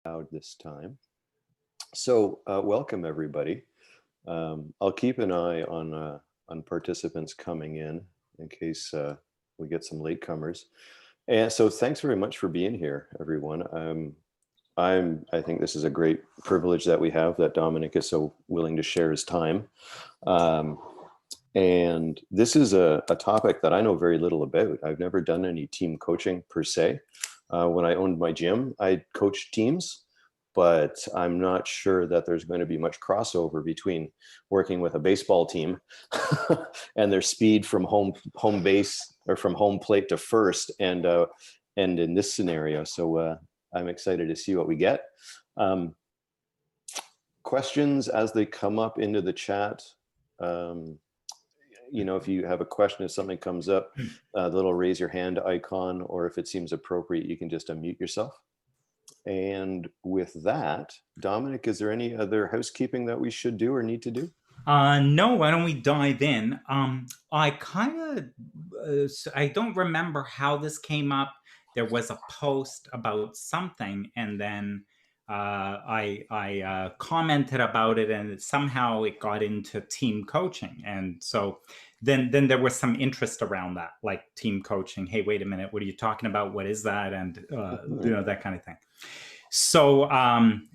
Out this time. So welcome everybody. I'll keep an eye on participants coming in case we get some latecomers. And so thanks very much for being here, everyone. I think this is a great privilege that we have, that Dominic is so willing to share his time. And this is a topic that I know very little about. I've never done any team coaching per se. When I owned my gym, I coached teams, but I'm not sure that there's going to be much crossover between working with a baseball team and their speed from home base or from home plate to first, and in this scenario. So I'm excited to see what we get. Questions as they come up into the chat. If you have a question, if something comes up, the little raise your hand icon, or if it seems appropriate, you can just unmute yourself. And with that, Dominic, is there any other housekeeping that we should do or need to do? No, why don't we dive in? I don't remember how this came up. There was a post about something, and then I commented about it, and somehow it got into team coaching. And so then there was some interest around that, like team coaching. Hey, wait a minute, what are you talking about? What is that? And that kind of thing. So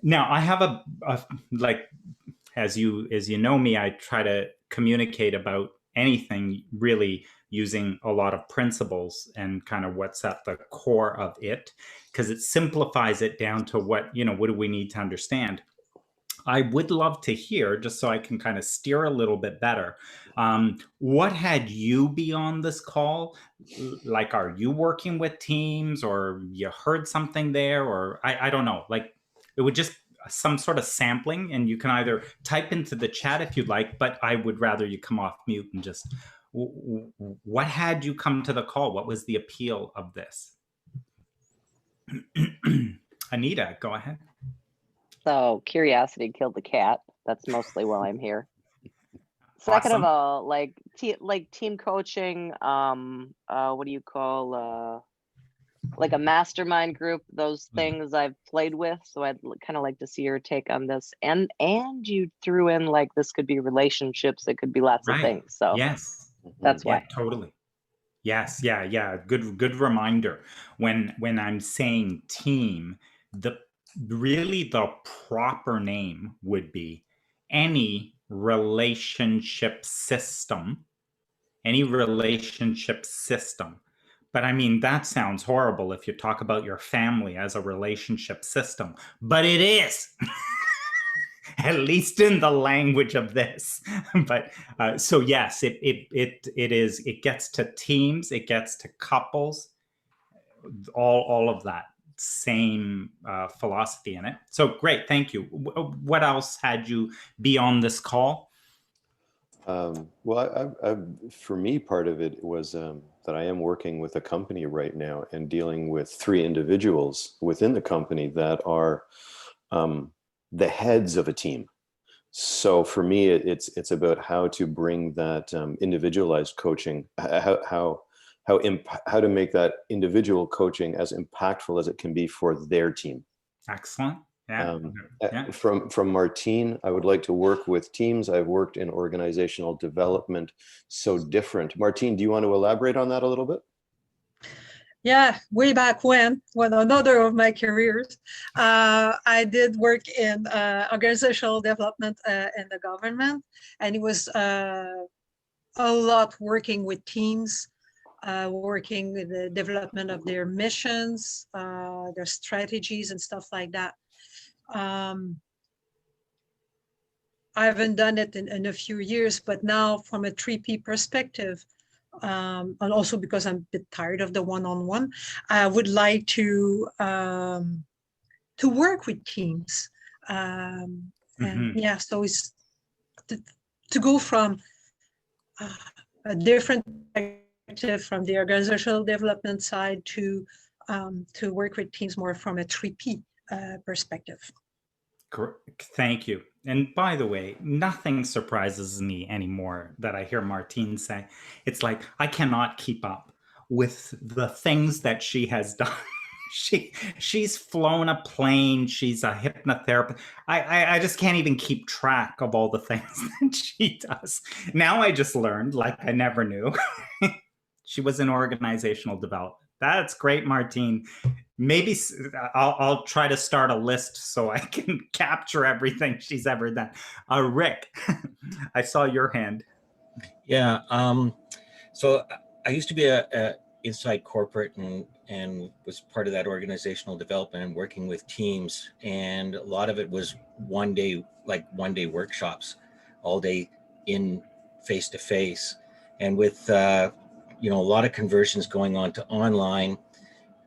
now I have a as you know me, I try to communicate about anything really using a lot of principles and kind of what's at the core of it, because it simplifies it down to what do we need to understand. I would love to hear, just so I can kind of steer a little bit better, what had you be on this call? Like, are you working with teams, or you heard something there, or I don't know. Like, it would just some sort of sampling, and you can either type into the chat if you'd like, but I would rather you come off mute and just, what had you come to the call? What was the appeal of this? Anita, go ahead. So curiosity killed the cat. That's mostly why I'm here. Second Awesome. of all, like team coaching, what do you call like a mastermind group? Those things I've played with. So I'd kind of like to see your take on this. And you threw in like this could be relationships. It could be lots of things. So yes, that's why. Totally. Yes, yeah. Good reminder. When I'm saying team, the proper name would be any relationship system. But I mean, that sounds horrible if you talk about your family as a relationship system, but it is. At least in the language of this. But so yes, it is. It gets to teams, it gets to couples, all of that same philosophy in it. So great, thank you. What else had you be on this call? Well, for me, part of it was that I am working with a company right now and dealing with 3 individuals within the company that are the heads of a team. So for me, it's about how to bring that individualized coaching, how to make that individual coaching as impactful as it can be for their team. Excellent. Yeah. From Martine, I would like to work with teams. I've worked in organizational development, so different. Martine, do you want to elaborate on that a little bit? Yeah, way back when another of my careers, I did work in organizational development in the government, and it was a lot working with teams, working with the development of their missions, their strategies and stuff like that. I haven't done it in a few years, but now from a 3P perspective, and also because I'm a bit tired of the one-on-one, I would like to work with teams. And yeah, so it's to go from a different perspective from the organizational development side to work with teams more from a 3P perspective. Thank you. And by the way, nothing surprises me anymore that I hear Martine say. It's like, I cannot keep up with the things that she has done She's flown a plane. She's a hypnotherapist. I just can't even keep track of all the things that she does. Now I just learned, like I never knew. She was in organizational development. That's great, Martine. Maybe I'll try to start a list so I can capture everything she's ever done. Rick, I saw your hand. Yeah. So I used to be a inside corporate and was part of that organizational development and working with teams. And a lot of it was one day workshops, all day in face-to-face. And with, a lot of conversions going on to online,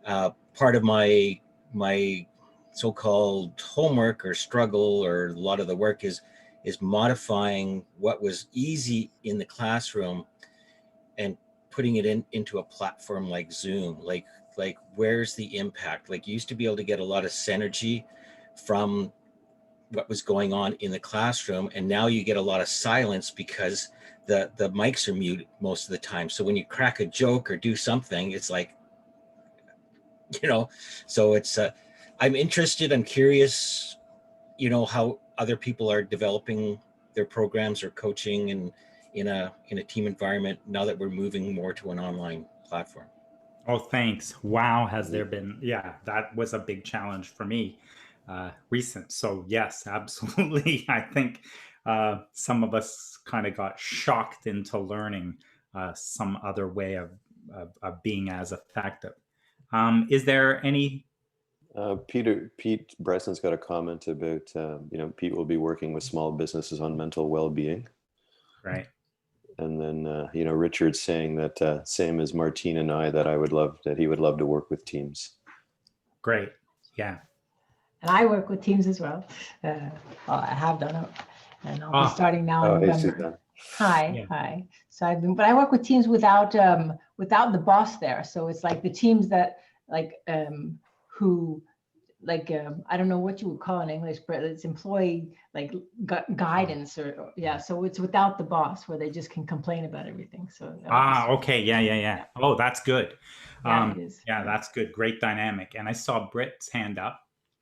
part of my so-called homework or struggle, or a lot of the work is modifying what was easy in the classroom and putting it into a platform like Zoom. Like where's the impact? Like you used to be able to get a lot of synergy from what was going on in the classroom, and now you get a lot of silence because the mics are muted most of the time. So when you crack a joke or do something, it's like, so it's I'm interested, I'm curious, how other people are developing their programs or coaching and in a team environment now that we're moving more to an online platform. Oh, thanks. Wow. Has there been, that was a big challenge for me recent. So yes, absolutely. I think some of us kind of got shocked into learning some other way of being as effective. Is there any? Pete Bresson's got a comment about, Pete will be working with small businesses on mental well-being. Right. And then, Richard's saying that same as Martine and I, that he would love to work with teams. Great. Yeah. And I work with teams as well. Well, I have done it, and I'll be starting now in November. Hi. So but I work with teams without the boss there. So it's like the teams that who I don't know what you would call in English, but it's employee guidance or so it's without the boss, where they just can complain about everything. So okay. Yeah. Oh, that's good. It is. Yeah, that's good. Great dynamic. And I saw Britt's hand up.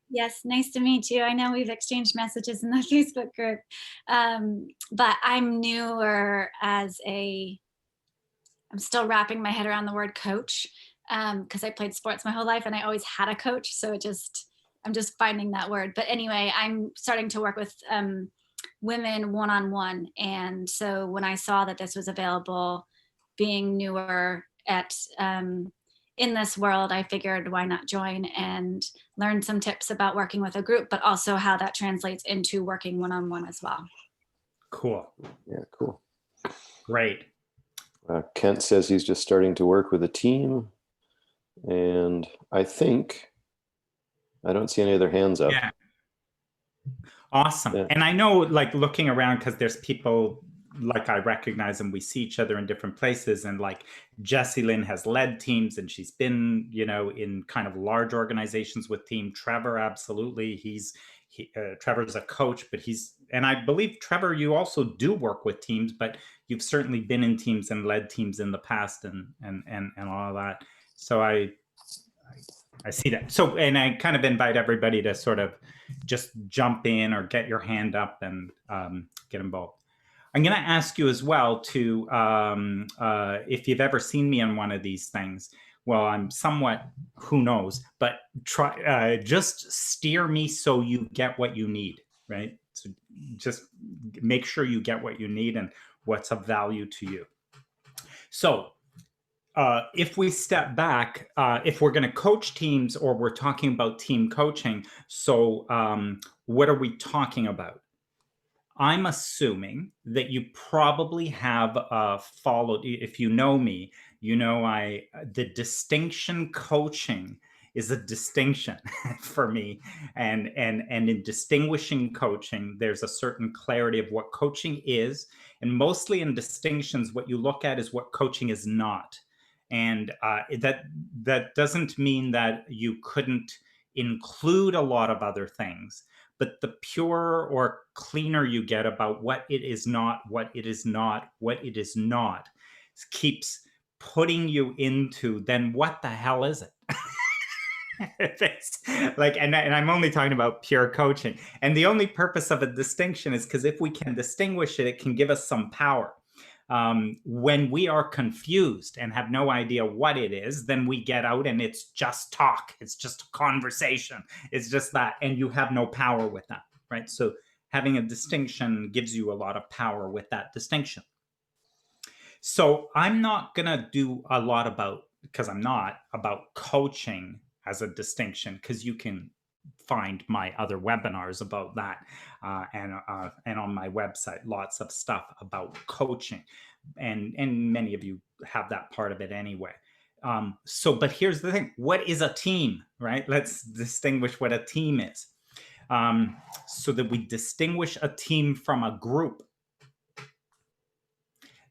Yes, nice to meet you. I know we've exchanged messages in the Facebook group, but I'm newer I'm still wrapping my head around the word coach, because I played sports my whole life and I always had a coach. So I'm just finding that word. But anyway, I'm starting to work with women one-on-one. And so when I saw that this was available, being newer in this world, I figured why not join and learn some tips about working with a group, but also how that translates into working one-on-one as well. Cool. Yeah, cool. Great. Kent says he's just starting to work with a team. And I don't see any other hands up. Yeah. Awesome. Yeah. And I know, looking around, because there's people I recognize and we see each other in different places, and Jessie Lynn has led teams and she's been, in kind of large organizations with team. Trevor, absolutely. Trevor's a coach, but and I believe, Trevor, you also do work with teams, but you've certainly been in teams and led teams in the past and all of that. So I see that. So, and I kind of invite everybody to sort of just jump in or get your hand up and get involved. I'm going to ask you as well to, if you've ever seen me on one of these things. Well, I'm somewhat, who knows, but just steer me so you get what you need, right? So just make sure you get what you need and what's of value to you. So if we step back, if we're going to coach teams or we're talking about team coaching, so what are we talking about? I'm assuming that you probably have followed, if you know me, the distinction coaching is a distinction for me. And in distinguishing coaching, there's a certain clarity of what coaching is. And mostly in distinctions, what you look at is what coaching is not. And that doesn't mean that you couldn't include a lot of other things, but the purer or cleaner you get about what it is not, keeps putting you into, then what the hell is it? Like, and I'm only talking about pure coaching. And the only purpose of a distinction is because if we can distinguish it, it can give us some power. When we are confused and have no idea what it is, then we get out and it's just talk. It's just a conversation. It's just that. And you have no power with that, right? So having a distinction gives you a lot of power with that distinction. So I'm not going to do a lot about, because I'm not, about coaching as a distinction, because you can find my other webinars about that, and on my website, lots of stuff about coaching, and many of you have that part of it anyway. But here's the thing: what is a team, right? Let's distinguish what a team is, so that we distinguish a team from a group.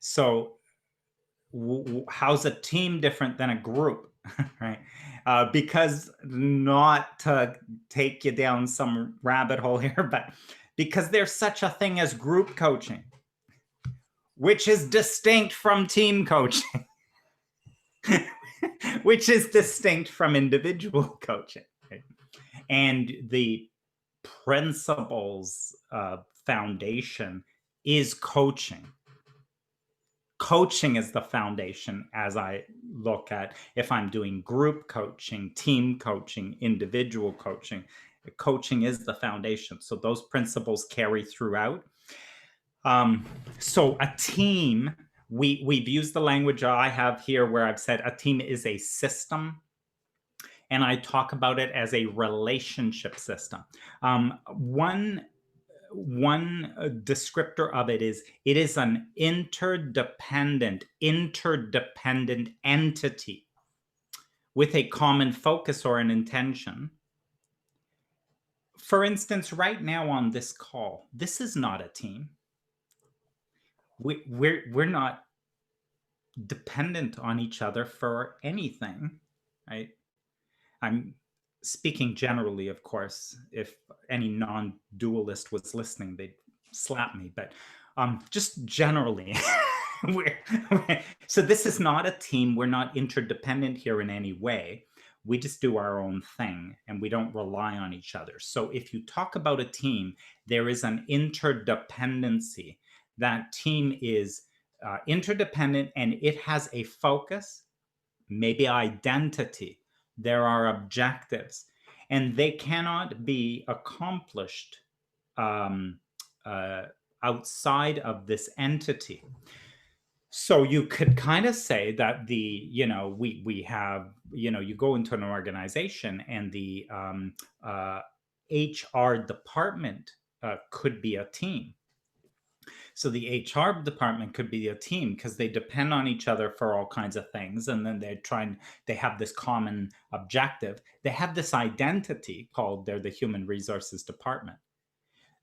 So how's a team different than a group, right? Because, not to take you down some rabbit hole here, but because there's such a thing as group coaching, which is distinct from team coaching, which is distinct from individual coaching, right? And the principles foundation is coaching. Coaching is the foundation as I look at if I'm doing group coaching, team coaching, individual coaching. Coaching is the foundation. So those principles carry throughout. So a team, we've used the language I have here where I've said a team is a system. And I talk about it as a relationship system. One descriptor of it is an interdependent entity with a common focus or an intention. For instance, right now on this call, this is not a team. We're not dependent on each other for anything, right? I'm speaking generally, of course. If any non-dualist was listening, they'd slap me, but just generally. So this is not a team. We're not interdependent here in any way. We just do our own thing and we don't rely on each other. So if you talk about a team, there is an interdependency. That team is interdependent and it has a focus, maybe identity. There are objectives, and they cannot be accomplished outside of this entity. So you could kind of say that we have, you go into an organization and the HR department could be a team. So the HR department could be a team because they depend on each other for all kinds of things. And then they have this common objective. They have this identity called they're the human resources department.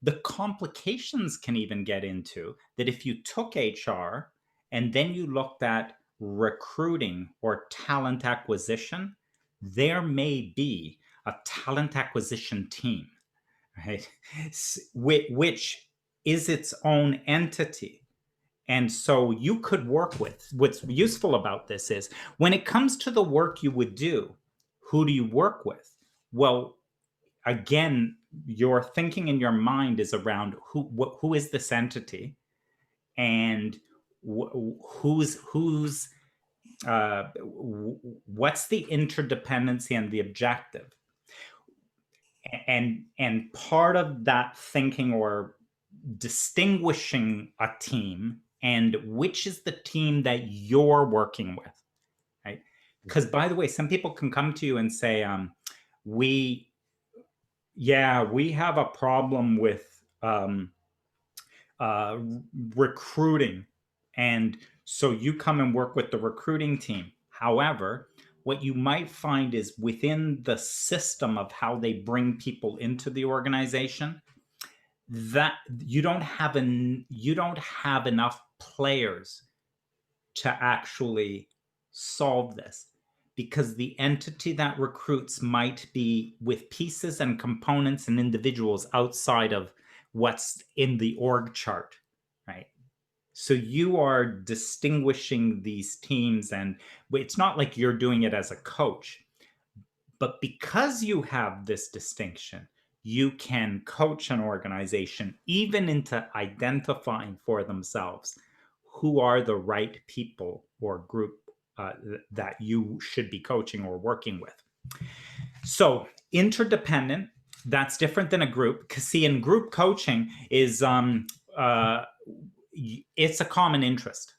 The complications can even get into that if you took HR and then you looked at recruiting or talent acquisition, there may be a talent acquisition team, right? Which is its own entity. And so you could work with, what's useful about this is when it comes to the work you would do, who do you work with? Well, again, your thinking in your mind is around who is this entity and what's the interdependency and the objective. And part of that thinking or distinguishing a team and which is the team that you're working with, right? Because by the way, some people can come to you and say, we have a problem with recruiting. And so you come and work with the recruiting team. However, what you might find is within the system of how they bring people into the organization, that you don't have enough players to actually solve this, because the entity that recruits might be with pieces and components and individuals outside of what's in the org chart, right? So you are distinguishing these teams, and it's not like you're doing it as a coach, But because you have this distinction, you can coach an organization even into identifying for themselves who are the right people or group that you should be coaching or working with. So interdependent, that's different than a group. Because see, in group coaching is it's a common interest.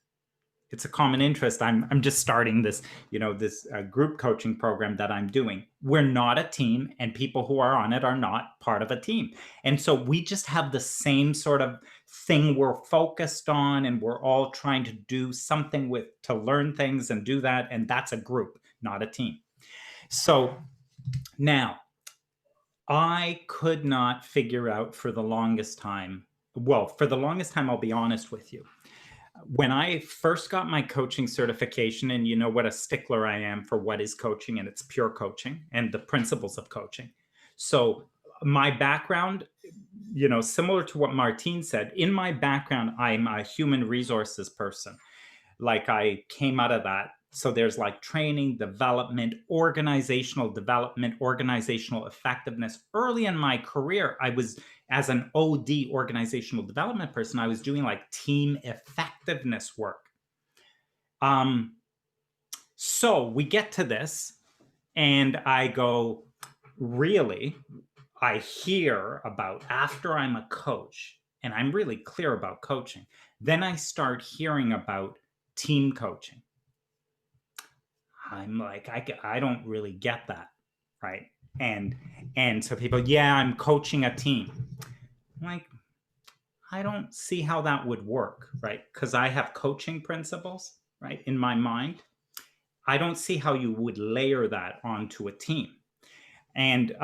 It's a common interest. I'm just starting this, this group coaching program that I'm doing. We're not a team, and people who are on it are not part of a team. And so we just have the same sort of thing we're focused on, and we're all trying to do something to learn things and do that. And that's a group, not a team. So now I could not figure out for the longest time. Well, for the longest time, I'll be honest with you. When I first got my coaching certification, and you know what a stickler I am for what is coaching, and it's pure coaching and the principles of coaching. So my background, similar to what Martine said, in my background, I'm a human resources person. Like I came out of that. So there's like training, development, organizational effectiveness. Early in my career, I was, as an OD, organizational development person, I was doing like team effectiveness work. So we get to this and I go, really? I hear about, after I'm a coach and I'm really clear about coaching, then I start hearing about team coaching. I'm like, I don't really get that, right? And so people, yeah, I'm coaching a team. I'm like, I don't see how that would work, right? Because I have coaching principles, right, in my mind. I don't see how you would layer that onto a team. And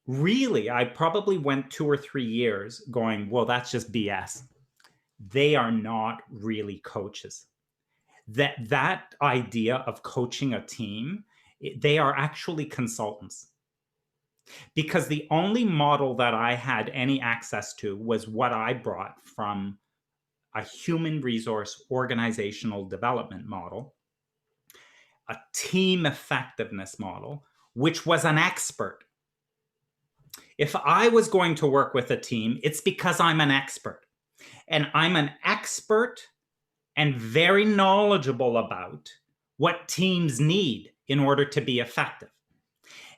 really, I probably went 2 or 3 years going, well, that's just BS. They are not really coaches. That idea of coaching a team, they are actually consultants. Because the only model that I had any access to was what I brought from a human resource organizational development model, a team effectiveness model, which was an expert. If I was going to work with a team, it's because I'm an expert. And I'm an expert and very knowledgeable about what teams need in order to be effective.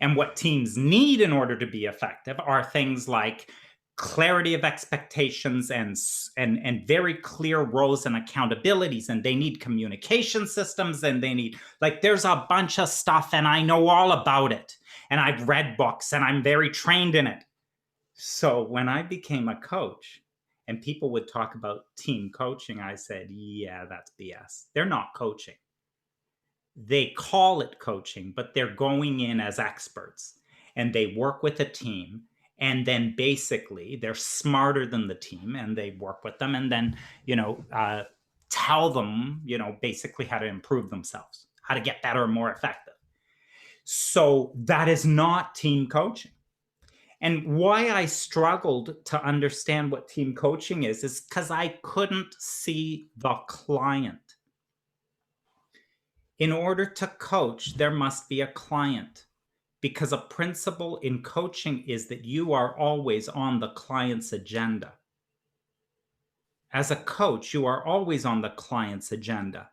And what teams need in order to be effective are things like clarity of expectations and very clear roles and accountabilities. And they need communication systems, and they need, like, there's a bunch of stuff, and I know all about it. And I've read books and I'm very trained in it. So when I became a coach, and people would talk about team coaching, I said, yeah, that's BS. They're not coaching. They call it coaching, but they're going in as experts, and they work with a team. And then basically they're smarter than the team, and they work with them, and then, tell them, basically how to improve themselves, how to get better and more effective. So that is not team coaching. And why I struggled to understand what team coaching is because I couldn't see the client. In order to coach, there must be a client, because a principle in coaching is that you are always on the client's agenda. As a coach, you are always on the client's agenda.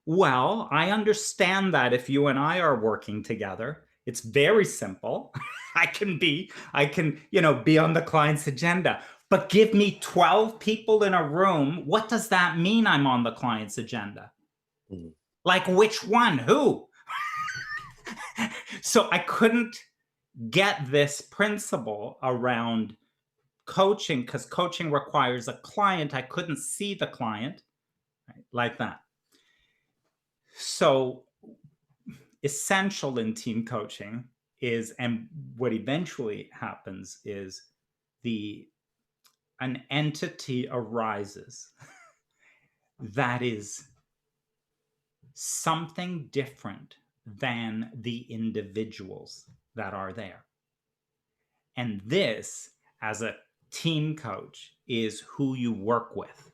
Well, I understand that if you and I are working together, it's very simple. I can be on the client's agenda. But give me 12 people in a room. What does that mean I'm on the client's agenda? Mm-hmm. Like, which one? Who? So I couldn't get this principle around coaching, because coaching requires a client. I couldn't see the client, right, like that. So essential in team coaching is, and what eventually happens is, an entity arises that is something different than the individuals that are there. And this, as a team coach, is who you work with.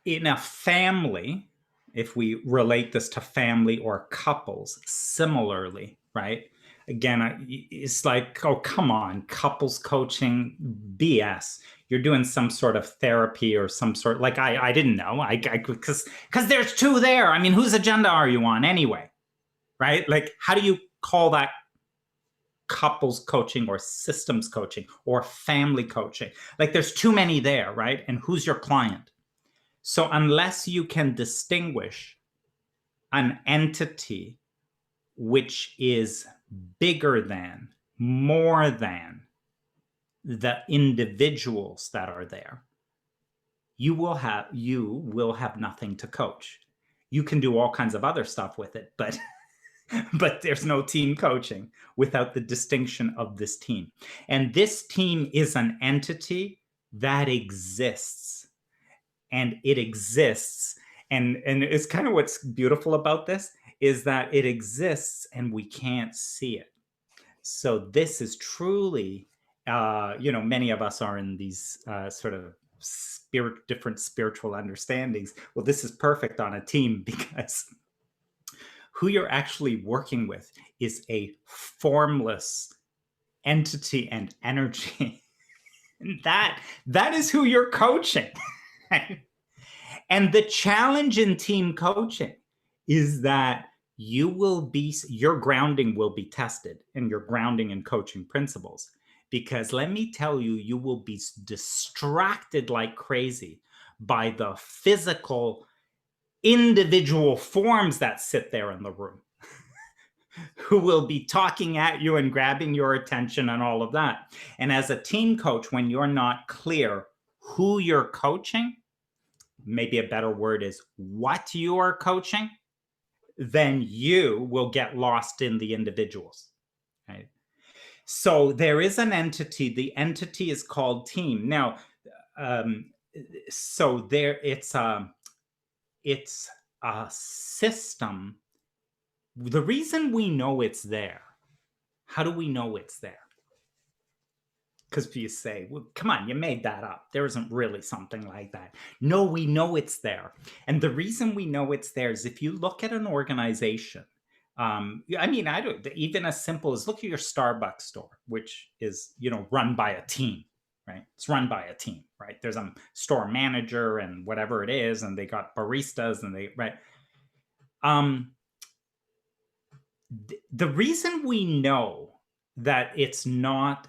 In a family, if we relate this to family or couples similarly, right? Again, it's like, oh, come on, couples coaching, BS. You're doing some sort of therapy or some sort, like, I didn't know, because there's two there. I mean, whose agenda are you on anyway, right? Like, how do you call that couples coaching or systems coaching or family coaching? Like, there's too many there, right? And who's your client? So unless you can distinguish an entity which is bigger than, more than the individuals that are there, you will have nothing to coach. You can do all kinds of other stuff with it, but but there's no team coaching without the distinction of this team. And this team is an entity that exists. And it exists. And it's kind of what's beautiful about this is that it exists and we can't see it. So this is truly, many of us are in these sort of different spiritual understandings. Well, this is perfect on a team because who you're actually working with is a formless entity and energy. And that is who you're coaching. And the challenge in team coaching is that your grounding will be tested, and your grounding and coaching principles. Because let me tell you, you will be distracted like crazy by the physical individual forms that sit there in the room who will be talking at you and grabbing your attention and all of that. And as a team coach, when you're not clear who you're coaching, maybe a better word is what you are coaching, then you will get lost in the individuals, right? So there is an entity. The entity is called team. Now, so there it's a system. The reason we know it's there, how do we know it's there? Because you say, well, come on, you made that up. There isn't really something like that. No, we know it's there. And the reason we know it's there is if you look at an organization, even as simple as look at your Starbucks store, which is, run by a team, right? It's run by a team, right? There's a store manager and whatever it is, and they got baristas and right? The reason we know that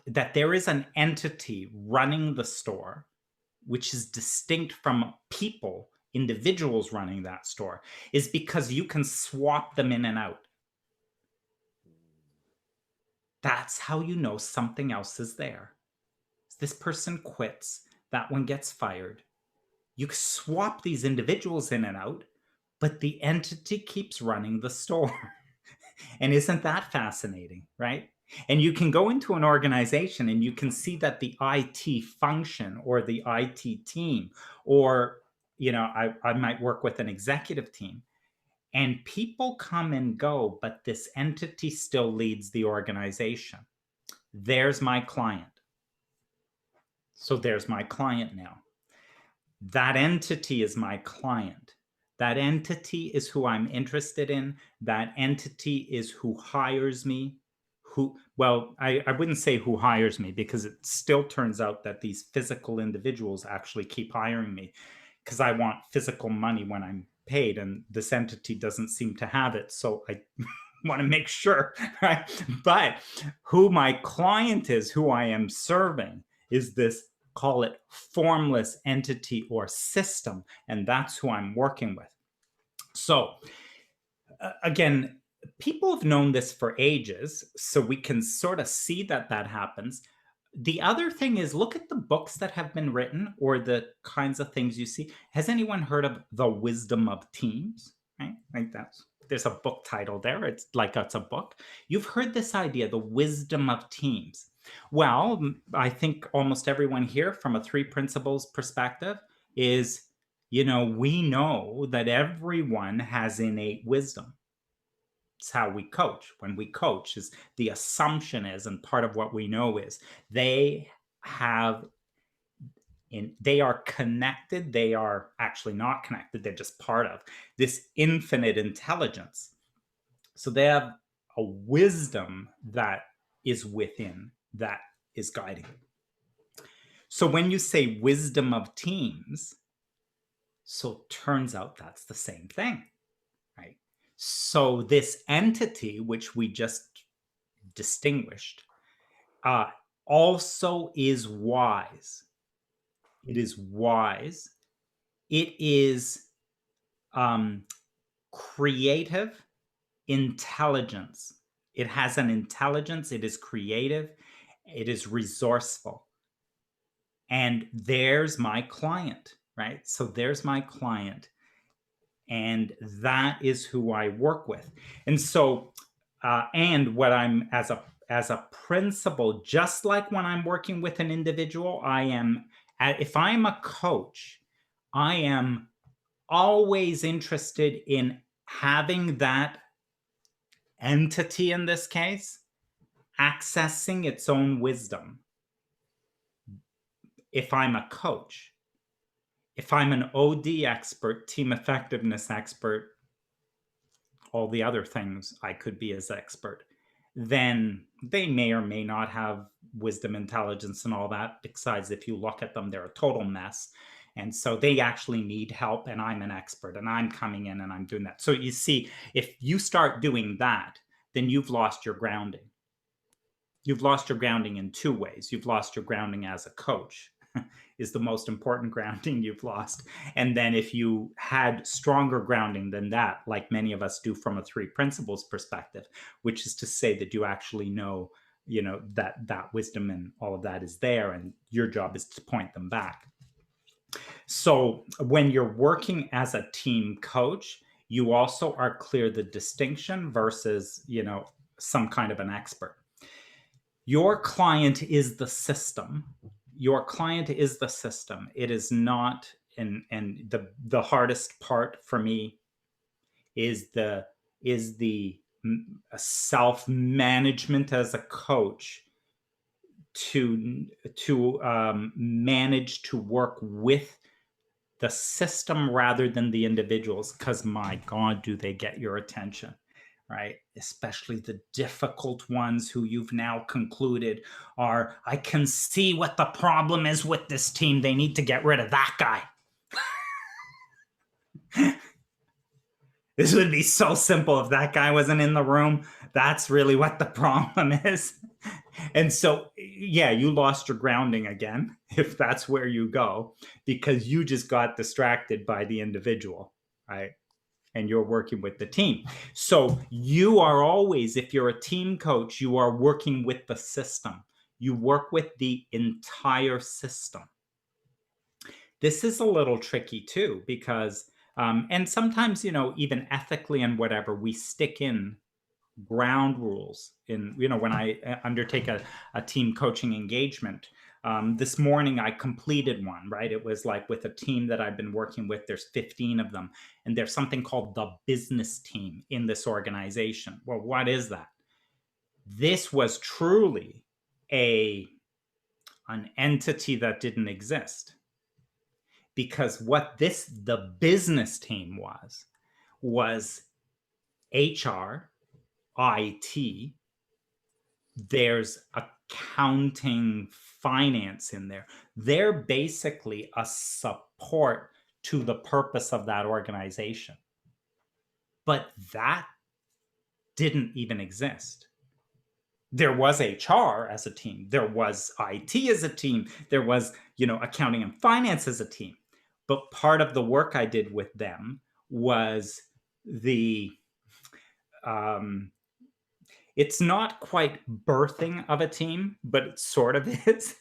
that there is an entity running the store, which is distinct from people, individuals running that store, is because you can swap them in and out. That's how you know something else is there. This person quits, that one gets fired. You swap these individuals in and out, but the entity keeps running the store. And isn't that fascinating, right? And you can go into an organization and you can see that the IT function or the IT team, or, I might work with an executive team, and people come and go, but this entity still leads the organization. There's my client. So there's my client now. That entity is my client. That entity is who I'm interested in. That entity is who hires me. I wouldn't say who hires me, because it still turns out that these physical individuals actually keep hiring me because I want physical money when I'm paid, and this entity doesn't seem to have it. So I want to make sure, right? But who my client is, who I am serving, is this, call it formless entity or system, and that's who I'm working with. So again, people have known this for ages, so we can sort of see that happens. The other thing is, look at the books that have been written or the kinds of things you see. Has anyone heard of The Wisdom of Teams? Right? Like there's a book title there. It's like it's a book. You've heard this idea, the wisdom of teams. Well, I think almost everyone here from a 3 principles perspective is, we know that everyone has innate wisdom. It's how we coach. When we coach, is the assumption is, and part of what we know is, they have they are connected. They are actually not connected. They're just part of this infinite intelligence. So they have a wisdom that is within, that is guiding. So when you say wisdom of teams, so it turns out that's the same thing, right? So this entity, which we just distinguished, also is wise. It is wise. It is creative intelligence. It has an intelligence. It is creative. It is resourceful. And there's my client, right? So there's my client. And that is who I work with. And so, and what I'm as a principal, just like when I'm working with an individual, if I'm a coach, I am always interested in having that entity, in this case, accessing its own wisdom. If I'm a coach, if I'm an OD expert, team effectiveness expert, all the other things I could be as expert, then they may or may not have wisdom, intelligence, and all that. Besides, if you look at them, they're a total mess. And so they actually need help, and I'm an expert, and I'm coming in and I'm doing that. So you see, if you start doing that, then you've lost your grounding. You've lost your grounding in two ways. You've lost your grounding as a coach, is the most important grounding you've lost. And then if you had stronger grounding than that, like many of us do from a three principles perspective, which is to say that you actually know, that wisdom and all of that is there, and your job is to point them back. So when you're working as a team coach, you also are clear the distinction versus, some kind of an expert. Your client is the system. Your client is the system. It is not, and the hardest part for me is the self-management as a coach to manage to work with the system rather than the individuals, because my God, do they get your attention, right? Especially the difficult ones who you've now concluded are, I can see what the problem is with this team. They need to get rid of that guy. This would be so simple if that guy wasn't in the room. That's really what the problem is. And so, yeah, you lost your grounding again, if that's where you go, because you just got distracted by the individual, right? And you're working with the team. So you are always, if you're a team coach, you are working with the system. You work with the entire system. This is a little tricky too, because, and sometimes, even ethically and whatever, we stick in ground rules in, when I undertake a team coaching engagement. This morning I completed one, right? It was like with a team that I've been working with, there's 15 of them, and there's something called the business team in this organization. Well, what is that? This was truly an entity that didn't exist, because what the business team was HR, IT, there's accounting, finance in there. They're basically a support to the purpose of that organization. But that didn't even exist. There was HR as a team. There was IT as a team. There was, accounting and finance as a team. But part of the work I did with them was it's not quite birthing of a team, but it sort of is,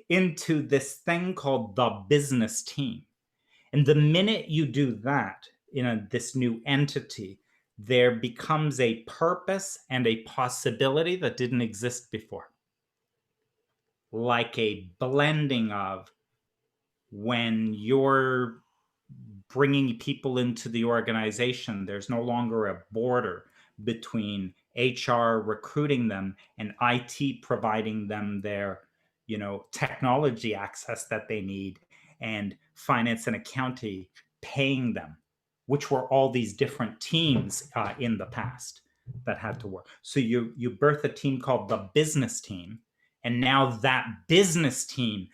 into this thing called the business team. And the minute you do that in this new entity, there becomes a purpose and a possibility that didn't exist before. Like a blending of, when you're bringing people into the organization, there's no longer a border between HR recruiting them and IT providing them their, technology access that they need, and finance and accounting paying them, which were all these different teams in the past that had to work. So you birth a team called the business team, and now that business team,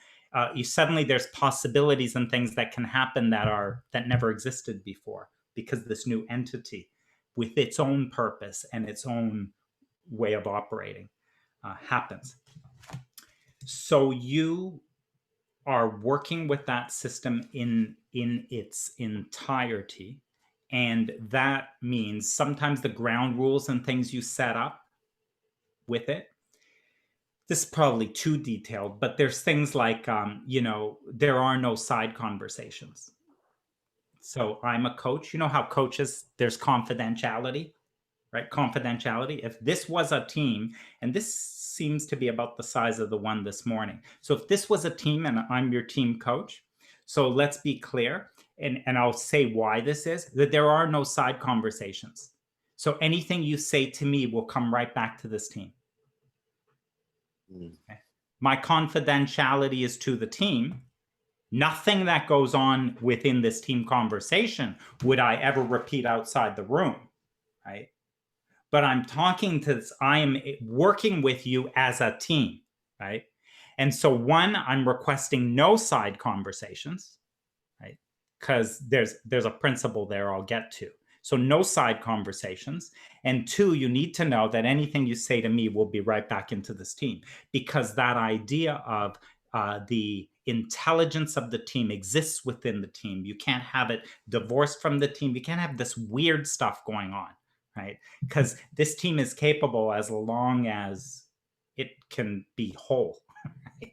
suddenly there's possibilities and things that can happen that never existed before, because this new entity with its own purpose and its own way of operating happens. So you are working with that system in its entirety. And that means sometimes the ground rules and things you set up with it. This is probably too detailed, but there's things like, there are no side conversations. So I'm a coach. You know how coaches, there's confidentiality, right? Confidentiality. If this was a team, and this seems to be about the size of the one this morning. So if this was a team and I'm your team coach, so let's be clear, and I'll say why this is, that there are no side conversations. So anything you say to me will come right back to this team. Okay. My confidentiality is to the team. Nothing that goes on within this team conversation would I ever repeat outside the room, right? But I'm talking to this, I am working with you as a team, right? And so one, I'm requesting no side conversations, right? Because there's a principle there I'll get to. So no side conversations. And two, you need to know that anything you say to me will be right back into this team, because that idea of the intelligence of the team exists within the team. You can't have it divorced from the team. You can't have this weird stuff going on, right? Because this team is capable as long as it can be whole, right?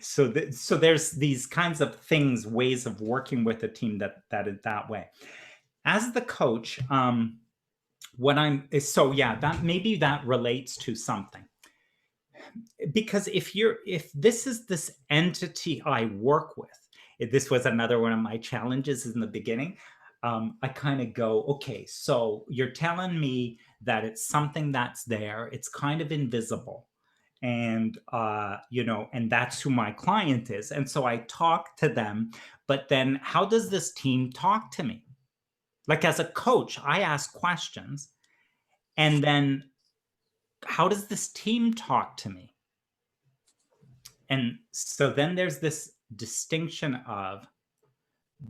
So there's these kinds of things, ways of working with a team that is that way. As the coach, that maybe that relates to something. Because if this is this entity I work with, if this was another one of my challenges in the beginning, I kind of go, okay, so you're telling me that it's something that's there, it's kind of invisible, and and that's who my client is. And so I talk to them, but then how does this team talk to me? Like as a coach, I ask questions, and then how does this team talk to me? And so then there's this distinction of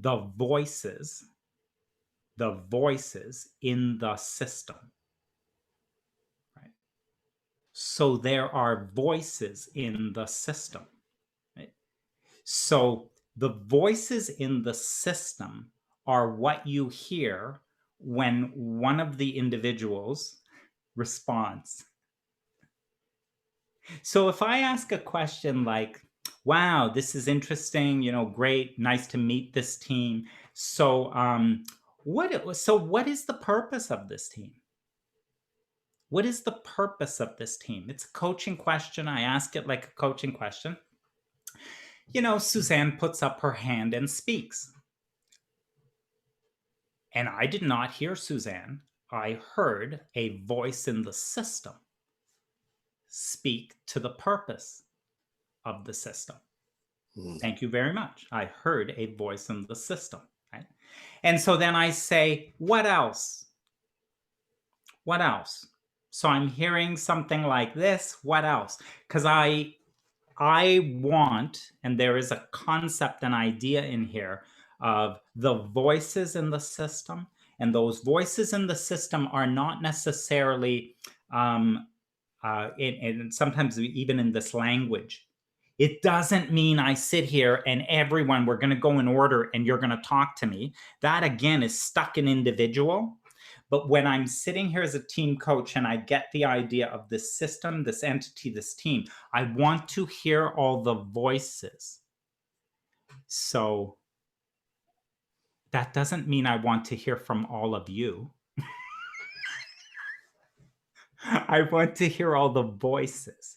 the voices in the system, right? So there are voices in the system, right? So the voices in the system are what you hear when one of the individuals responds. So if I ask a question like, wow, this is interesting, great, nice to meet this team. So what is the purpose of this team? What is the purpose of this team? It's a coaching question. I ask it like a coaching question. Suzanne puts up her hand and speaks. And I did not hear Suzanne. I heard a voice in the system speak to the purpose of the system. Thank you very much. I heard a voice in the system, right? And so then I say, what else? What else? So I'm hearing something like this. What else? Because I want, and there is a concept, an idea in here of the voices in the system. And those voices in the system are not necessarily, and sometimes even in this language, it doesn't mean I sit here and everyone, we're going to go in order and you're going to talk to me. That again is stuck in individual. But when I'm sitting here as a team coach and I get the idea of this system, this entity, this team, I want to hear all the voices. So that doesn't mean I want to hear from all of you. I want to hear all the voices.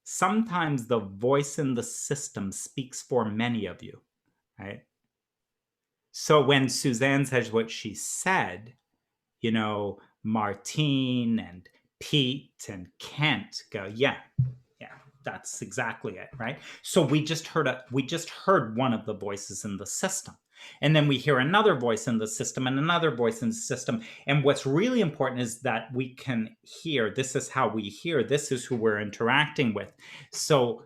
Sometimes the voice in the system speaks for many of you, right? So when Suzanne says what she said, Martine and Pete and Kent go, yeah, That's exactly it, right? So we just heard one of the voices in the system. And then we hear another voice in the system and another voice in the system. And what's really important is that we can hear, this is how we hear, this is who we're interacting with. So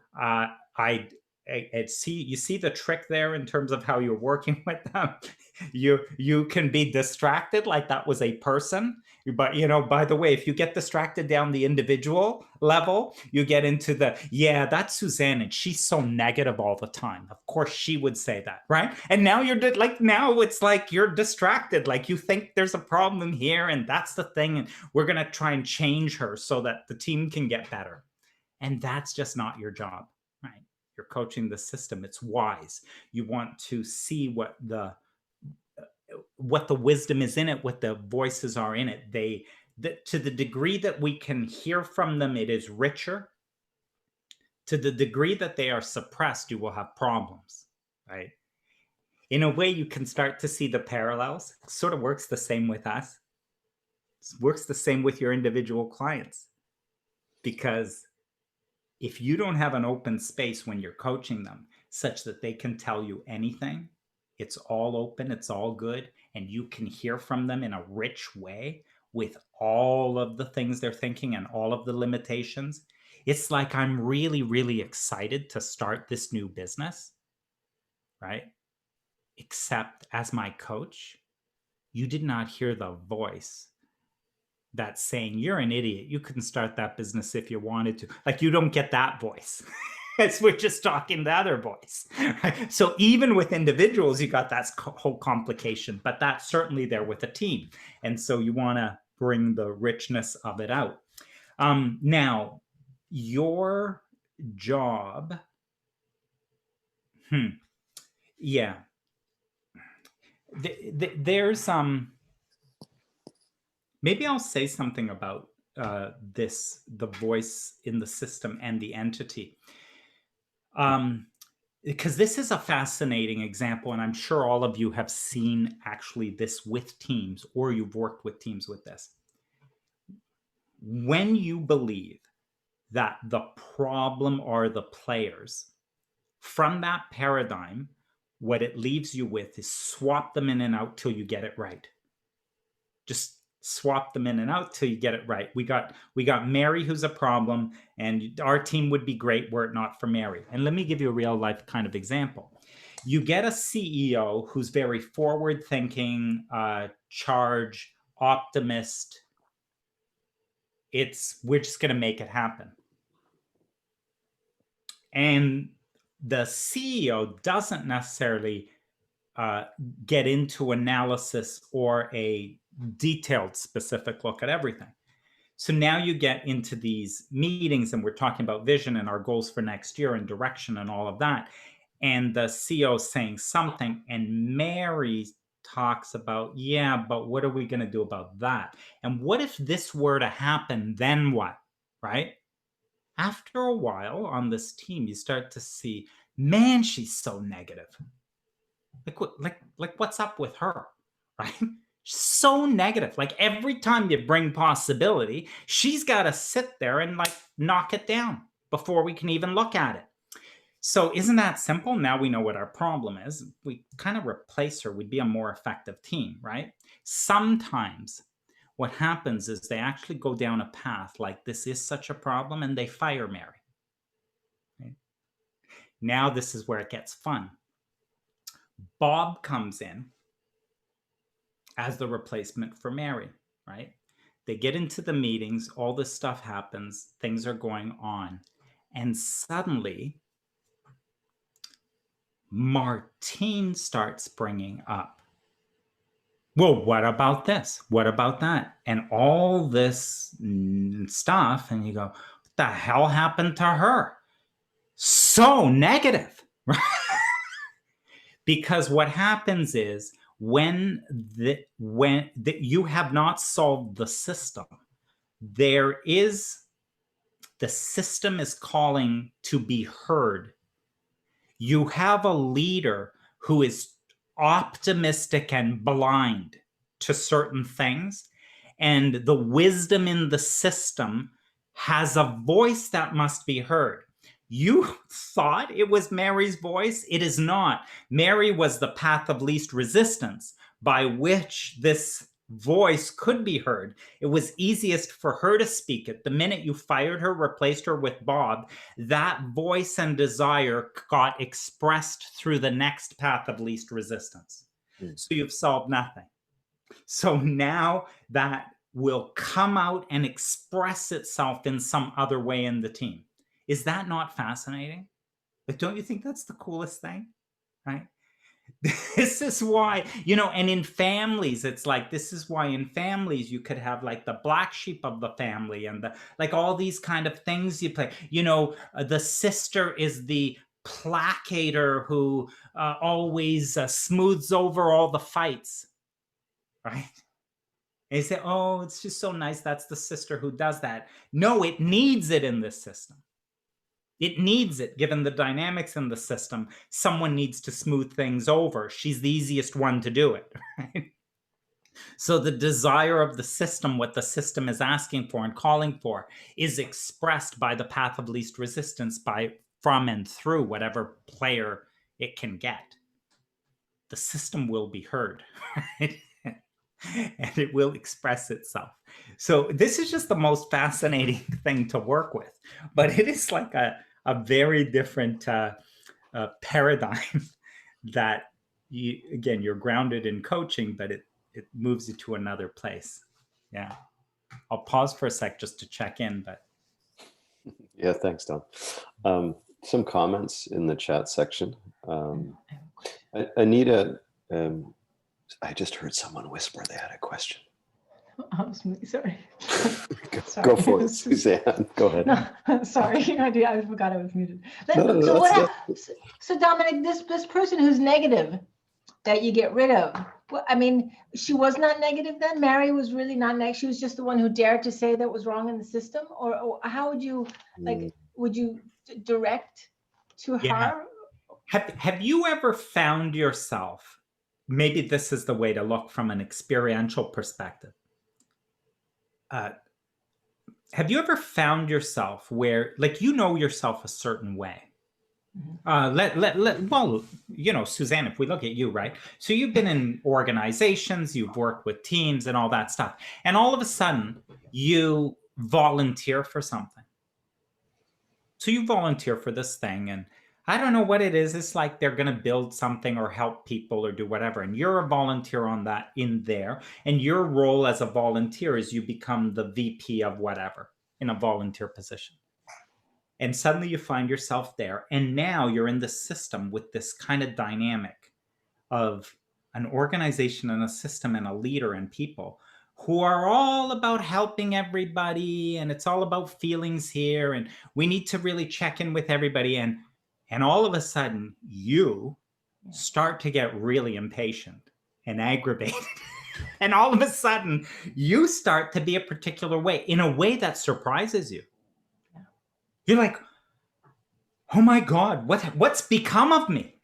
you see the trick there in terms of how you're working with them. You can be distracted like that was a person, but by the way, if you get distracted down the individual level, you get into yeah, that's Suzanne and she's so negative all the time. Of course she would say that, right? And now now it's like you're distracted, like you think there's a problem here and that's the thing, and we're going to try and change her so that the team can get better. And that's just not your job, right? You're coaching the system. It's wise. You want to see what the wisdom is in it, what the voices are in it. To the degree that we can hear from them, it is richer. To the degree that they are suppressed, you will have problems, right? In a way, you can start to see the parallels. It sort of works the same with us. It works the same with your individual clients. Because if you don't have an open space when you're coaching them such that they can tell you anything, it's all open, it's all good, and you can hear from them in a rich way with all of the things they're thinking and all of the limitations. It's like, I'm really, really excited to start this new business, right? Except as my coach, you did not hear the voice that's saying, you're an idiot, you couldn't start that business if you wanted to. Like, you don't get that voice. As we're just talking the other voice. Right? So even with individuals, you got that whole complication, but that's certainly there with a team. And so you want to bring the richness of it out. Now, your job, yeah. There's, maybe I'll say something about the voice in the system and the entity. Because this is a fascinating example, and I'm sure all of you have seen actually this with teams, or you've worked with teams with this. When you believe that the problem are the players, from that paradigm, what it leaves you with is swap them in and out till you get it right. Just swap them in and out till you get it right. We got Mary, who's a problem, and our team would be great were it not for Mary. And let me give you a real life kind of example. You get a CEO who's very forward thinking, charge, optimist. We're just going to make it happen. And the CEO doesn't necessarily get into analysis or a detailed specific look at everything. So now you get into these meetings and we're talking about vision and our goals for next year and direction and all of that. And the CEO is saying something and Mary talks about, yeah, but what are we going to do about that? And what if this were to happen, then what, right? After a while on this team, you start to see, man, she's so negative. Like what's up with her, right? So negative. Like every time you bring possibility, she's got to sit there and like knock it down before we can even look at it. So isn't that simple? Now we know what our problem is. We kind of replace her. We'd be a more effective team, right? Sometimes what happens is they actually go down a path like this is such a problem and they fire Mary. Right? Now this is where it gets fun. Bob comes in as the replacement for Mary, right? They get into the meetings, all this stuff happens, things are going on, and suddenly Martine starts bringing up, well, what about this? What about that? And all this stuff, and you go, what the hell happened to her? So negative, right? Because what happens is when you have not solved the system, the system is calling to be heard. You have a leader who is optimistic and blind to certain things, and the wisdom in the system has a voice that must be heard. You thought it was Mary's voice. It is not. Mary was the path of least resistance by which this voice could be heard. It was easiest for her to speak it. The minute you fired her, replaced her with Bob, that voice and desire got expressed through the next path of least resistance. So you've solved nothing. So now that will come out and express itself in some other way in the team. Is that not fascinating? But don't you think that's the coolest thing, right? This is why, you know, and in families, it's like, this is why in families you could have like the black sheep of the family and the, like all these kind of things you play. You know, the sister is the placater who always smooths over all the fights, right? And you say, oh, it's just so nice. That's the sister who does that. No, it needs it in this system. It needs it, given the dynamics in the system. Someone needs to smooth things over. She's the easiest one to do it, right? So the desire of the system, what the system is asking for and calling for, is expressed by the path of least resistance, from and through whatever player it can get. The system will be heard, right? And it will express itself. So this is just the most fascinating thing to work with. But it is like a very different paradigm that, you're grounded in coaching, but it moves you to another place. Yeah. I'll pause for a sec just to check in. But yeah, thanks, Dom. Some comments in the chat section. Anita, I just heard someone whisper they had a question. Oh, sorry. Go for it, Suzanne. Go ahead. No, sorry, I forgot I was muted. So Dominic, this person who's negative that you get rid of, well, I mean, she was not negative then? Mary was really not negative? She was just the one who dared to say that was wrong in the system? Or how would you, like, would you direct to her? Have you ever found yourself, maybe this is the way to look from an experiential perspective. Have you ever found yourself where, like, you know yourself a certain way? Well, you know, Suzanne, if we look at you, right? So you've been in organizations, you've worked with teams and all that stuff. And all of a sudden you volunteer for something. So you volunteer for this thing, and I don't know what it is. It's like they're going to build something or help people or do whatever. And you're a volunteer on that in there. And your role as a volunteer is you become the VP of whatever in a volunteer position. And suddenly you find yourself there. And now you're in the system with this kind of dynamic of an organization and a system and a leader and people who are all about helping everybody. And it's all about feelings here. And we need to really check in with everybody. And all of a sudden, you start to get really impatient and aggravated. And all of a sudden, you start to be a particular way, in a way that surprises you. You're like, oh my God, what's become of me?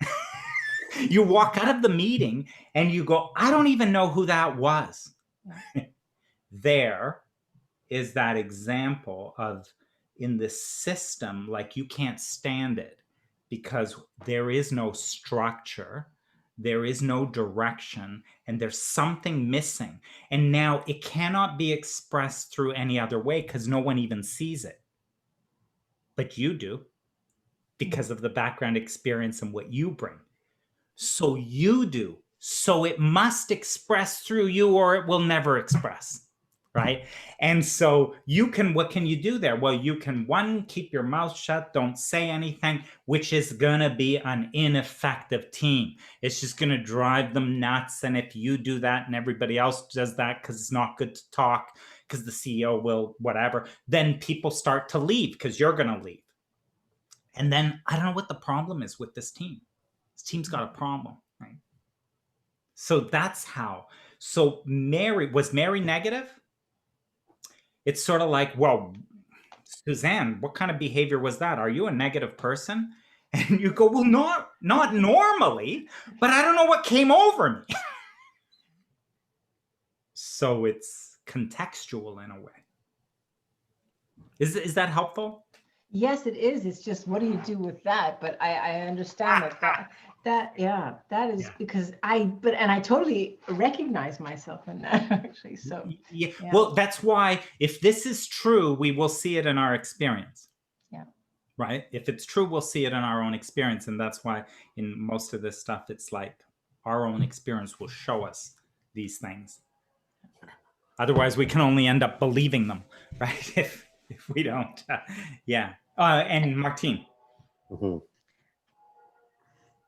You walk out of the meeting and you go, I don't even know who that was. There is that example of, in this system, like, you can't stand it. Because there is no structure, there is no direction, and there's something missing. And now it cannot be expressed through any other way because no one even sees it. But you do, because of the background experience and what you bring. So you do. So it must express through you or it will never express. Right? And so what can you do there? Well, you can, one, keep your mouth shut, don't say anything, which is going to be an ineffective team. It's just going to drive them nuts. And if you do that and everybody else does that because it's not good to talk, because the CEO will whatever, then people start to leave because you're going to leave. And then I don't know what the problem is with this team. This team's got a problem, right? So that's how. So was Mary negative? It's sort of like, well, Suzanne, what kind of behavior was that? Are you a negative person? And you go, well, not normally, but I don't know what came over me. So it's contextual in a way. Is that helpful? Yes, it is. It's just, what do you do with that? But I understand that is because I totally recognize myself in that actually. So yeah. Well, that's why if this is true, we will see it in our experience. Yeah. Right. If it's true, we'll see it in our own experience. And that's why in most of this stuff, it's like our own experience will show us these things. Otherwise, we can only end up believing them, right? If we don't. Yeah. And Martine. Mm-hmm.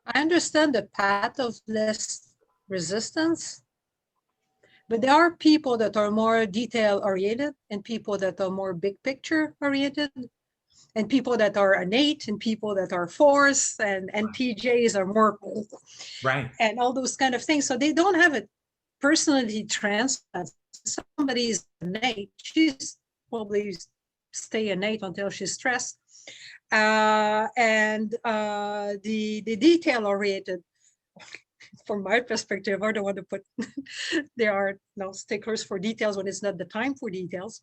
I understand the path of less resistance, but there are people that are more detail oriented and people that are more big picture oriented, and people that are innate and people that are force, and PJs are more right, and all those kind of things. So they don't have a personality transplant. Somebody's innate, she's probably stay innate until she's stressed. And the detail oriented, from my perspective, are the one to put there are no stickers for details when it's not the time for details,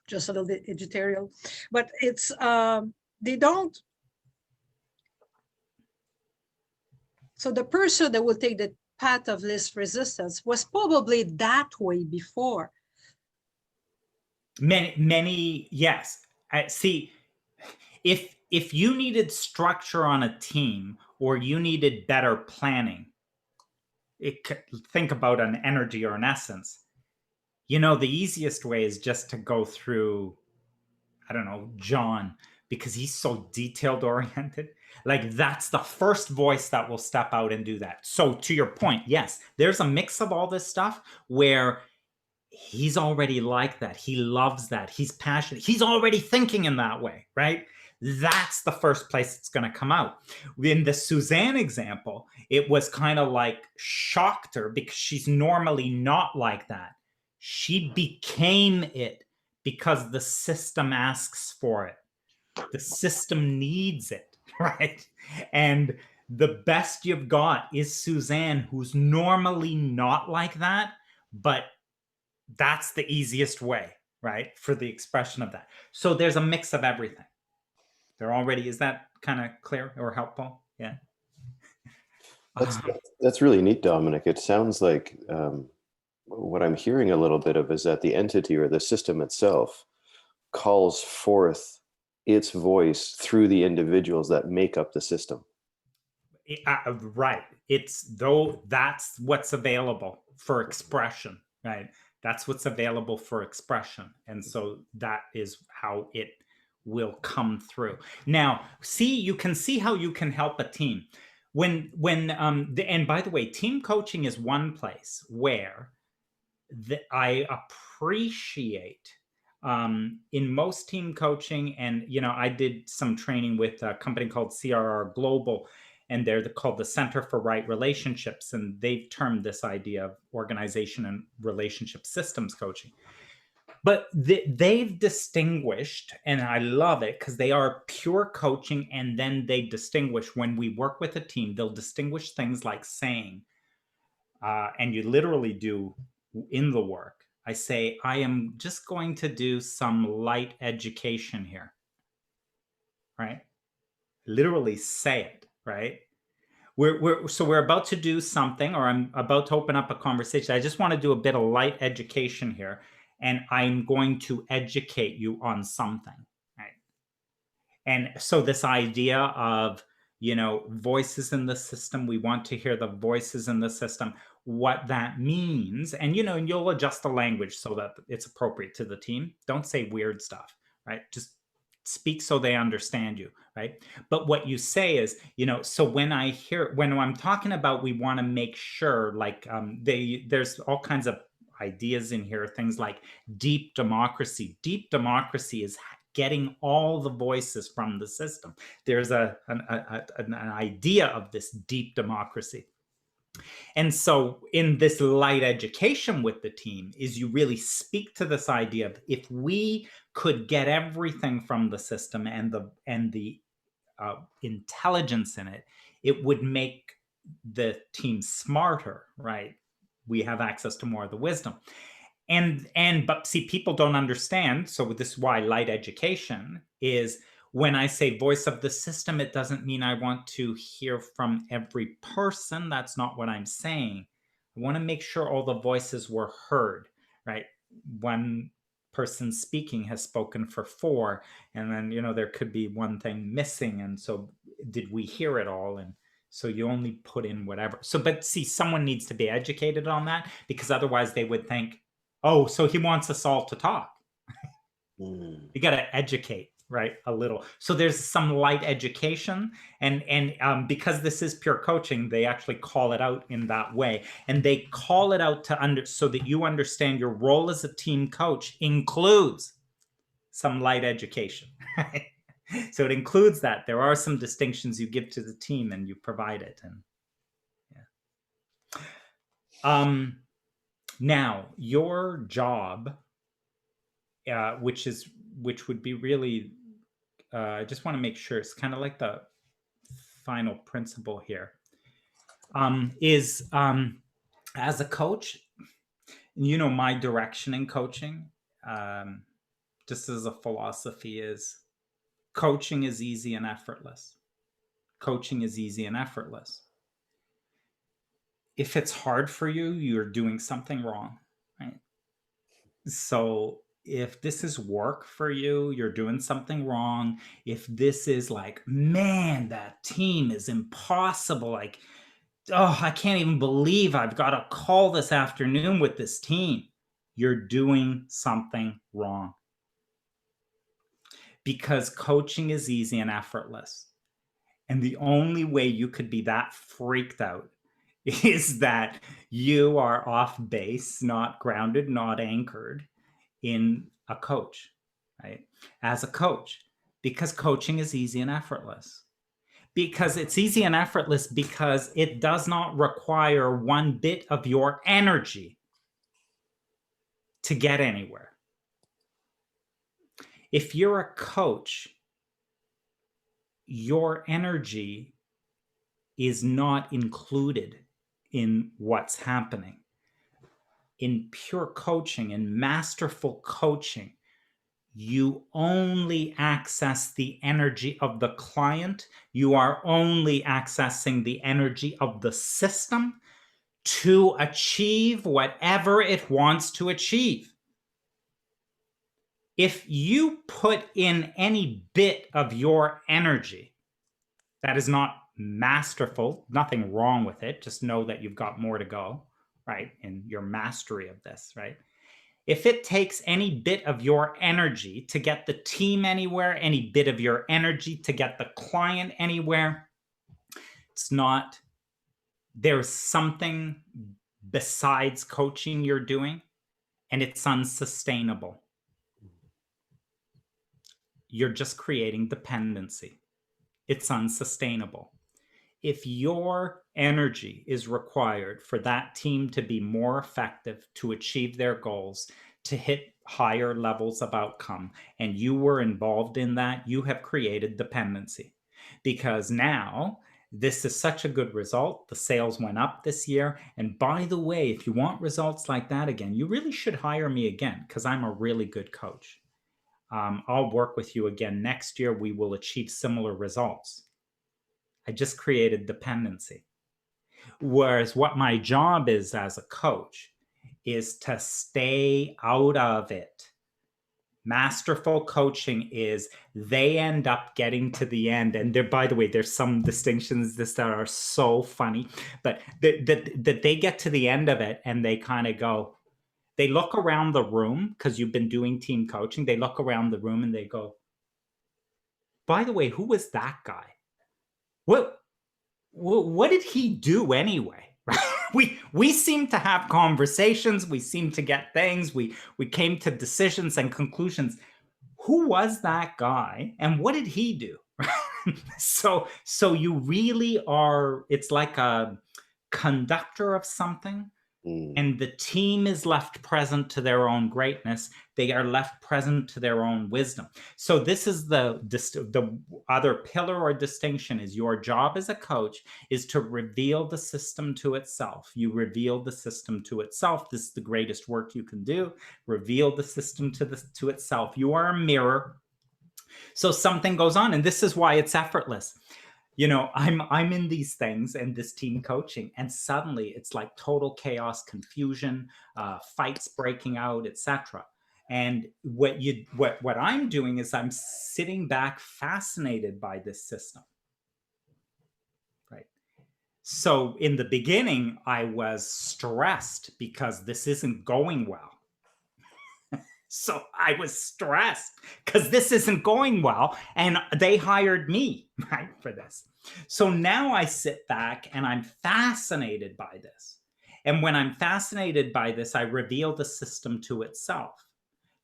just a little bit editorial, but it's they don't. So the person that will take the path of least resistance was probably that way before. Many, yes. See, if you needed structure on a team or you needed better planning, think about an energy or an essence. You know, the easiest way is just to go through, I don't know, John, because he's so detailed oriented. Like, that's the first voice that will step out and do that. So to your point, yes, there's a mix of all this stuff where he's already like that. He loves that. He's passionate. He's already thinking in that way, right? That's the first place it's going to come out. In the Suzanne example, it was kind of like shocked her because she's normally not like that. She became it because the system asks for it. The system needs it, right? And the best you've got is Suzanne, who's normally not like that, but that's the easiest way, right, for the expression of that. So there's a mix of everything. There already, is that kind of clear or helpful? Yeah. That's really neat, Dominic. It sounds like what I'm hearing a little bit of is that the entity or the system itself calls forth its voice through the individuals that make up the system. Right. That's what's available for expression, right? That's what's available for expression. And so that is how it will come through. Now, you can see how you can help a team. And by the way, team coaching is one place where I appreciate in most team coaching, and I did some training with a company called CRR Global, and they're called the Center for Right Relationships, and they've termed this idea of organization and relationship systems coaching. But they've distinguished, and I love it because they are pure coaching, and then they distinguish when we work with a team, they'll distinguish things like saying, and you literally do in the work, I say, I am just going to do some light education here, right? Literally say it, right? We're about to do something, or I'm about to open up a conversation. I just want to do a bit of light education here, and I'm going to educate you on something, right? And so this idea of, voices in the system, we want to hear the voices in the system, what that means. And, you'll adjust the language so that it's appropriate to the team. Don't say weird stuff, right? Just speak so they understand you, right? But what you say is, so when I'm talking about, we want to make sure, like, there's all kinds of ideas in here, things like deep democracy. Deep democracy is getting all the voices from the system. There's an idea of this deep democracy. And so in this light education with the team is you really speak to this idea of, if we could get everything from the system and the intelligence in it, it would make the team smarter, right? We have access to more of the wisdom. But see, people don't understand. So this is why light education is, when I say voice of the system, it doesn't mean I want to hear from every person. That's not what I'm saying. I want to make sure all the voices were heard, right? One person speaking has spoken for 4, and then, you know, there could be one thing missing. And so did we hear it all? And so you only put in whatever. So, but see, someone needs to be educated on that, because otherwise they would think, oh, so he wants us all to talk. You got to educate, right, a little. So there's some light education, and because this is pure coaching, they actually call it out in that way, and they call it out to so that you understand your role as a team coach includes some light education. Right? So it includes that there are some distinctions you give to the team, and you provide it. And yeah. Now your job, which would be really, I just want to make sure it's kind of like the final principle here, is as a coach, you know, my direction in coaching, just as a philosophy, is coaching is easy and effortless. Coaching is easy and effortless. If it's hard for you, you're doing something wrong, right? So if this is work for you, you're doing something wrong. If this is like, man, that team is impossible. Like, oh, I can't even believe I've got a call this afternoon with this team. You're doing something wrong. Because coaching is easy and effortless. And the only way you could be that freaked out is that you are off base, not grounded, not anchored in a coach, right? As a coach, because coaching is easy and effortless. Because it's easy and effortless because it does not require one bit of your energy to get anywhere. If you're a coach, your energy is not included in what's happening. In pure coaching, in masterful coaching, you only access the energy of the client. You are only accessing the energy of the system to achieve whatever it wants to achieve. If you put in any bit of your energy that is not masterful, nothing wrong with it, just know that you've got more to go, right, in your mastery of this, right? If it takes any bit of your energy to get the team anywhere, any bit of your energy to get the client anywhere, it's not, there's something besides coaching you're doing, and it's unsustainable. You're just creating dependency. It's unsustainable. If your energy is required for that team to be more effective, to achieve their goals, to hit higher levels of outcome, and you were involved in that, you have created dependency. Because now this is such a good result. The sales went up this year. And by the way, if you want results like that again, you really should hire me again, because I'm a really good coach. I'll work with you again next year. We will achieve similar results. I just created dependency. Whereas what my job is as a coach is to stay out of it. Masterful coaching is they end up getting to the end. And there, by the way, there's some distinctions that are so funny, but that they get to the end of it and they kind of go, they look around the room, because you've been doing team coaching. They look around the room and they go, by the way, who was that guy? What did he do anyway? We seem to have conversations. We seem to get things. We came to decisions and conclusions. Who was that guy, and what did he do? So you really are. It's like a conductor of something. And the team is left present to their own greatness. They are left present to their own wisdom. So this is the other pillar or distinction, is your job as a coach is to reveal the system to itself. You reveal the system to itself. This is the greatest work you can do. Reveal the system to itself. You are a mirror. So something goes on, and this is why it's effortless. You know, I'm in these things and this team coaching, and suddenly it's like total chaos, confusion, fights breaking out, etc. And what I'm doing is I'm sitting back fascinated by this system. Right. So in the beginning, I was stressed because this isn't going well. So I was stressed because this isn't going well, and they hired me, right, for this. So now I sit back and I'm fascinated by this. And when I'm fascinated by this, I reveal the system to itself.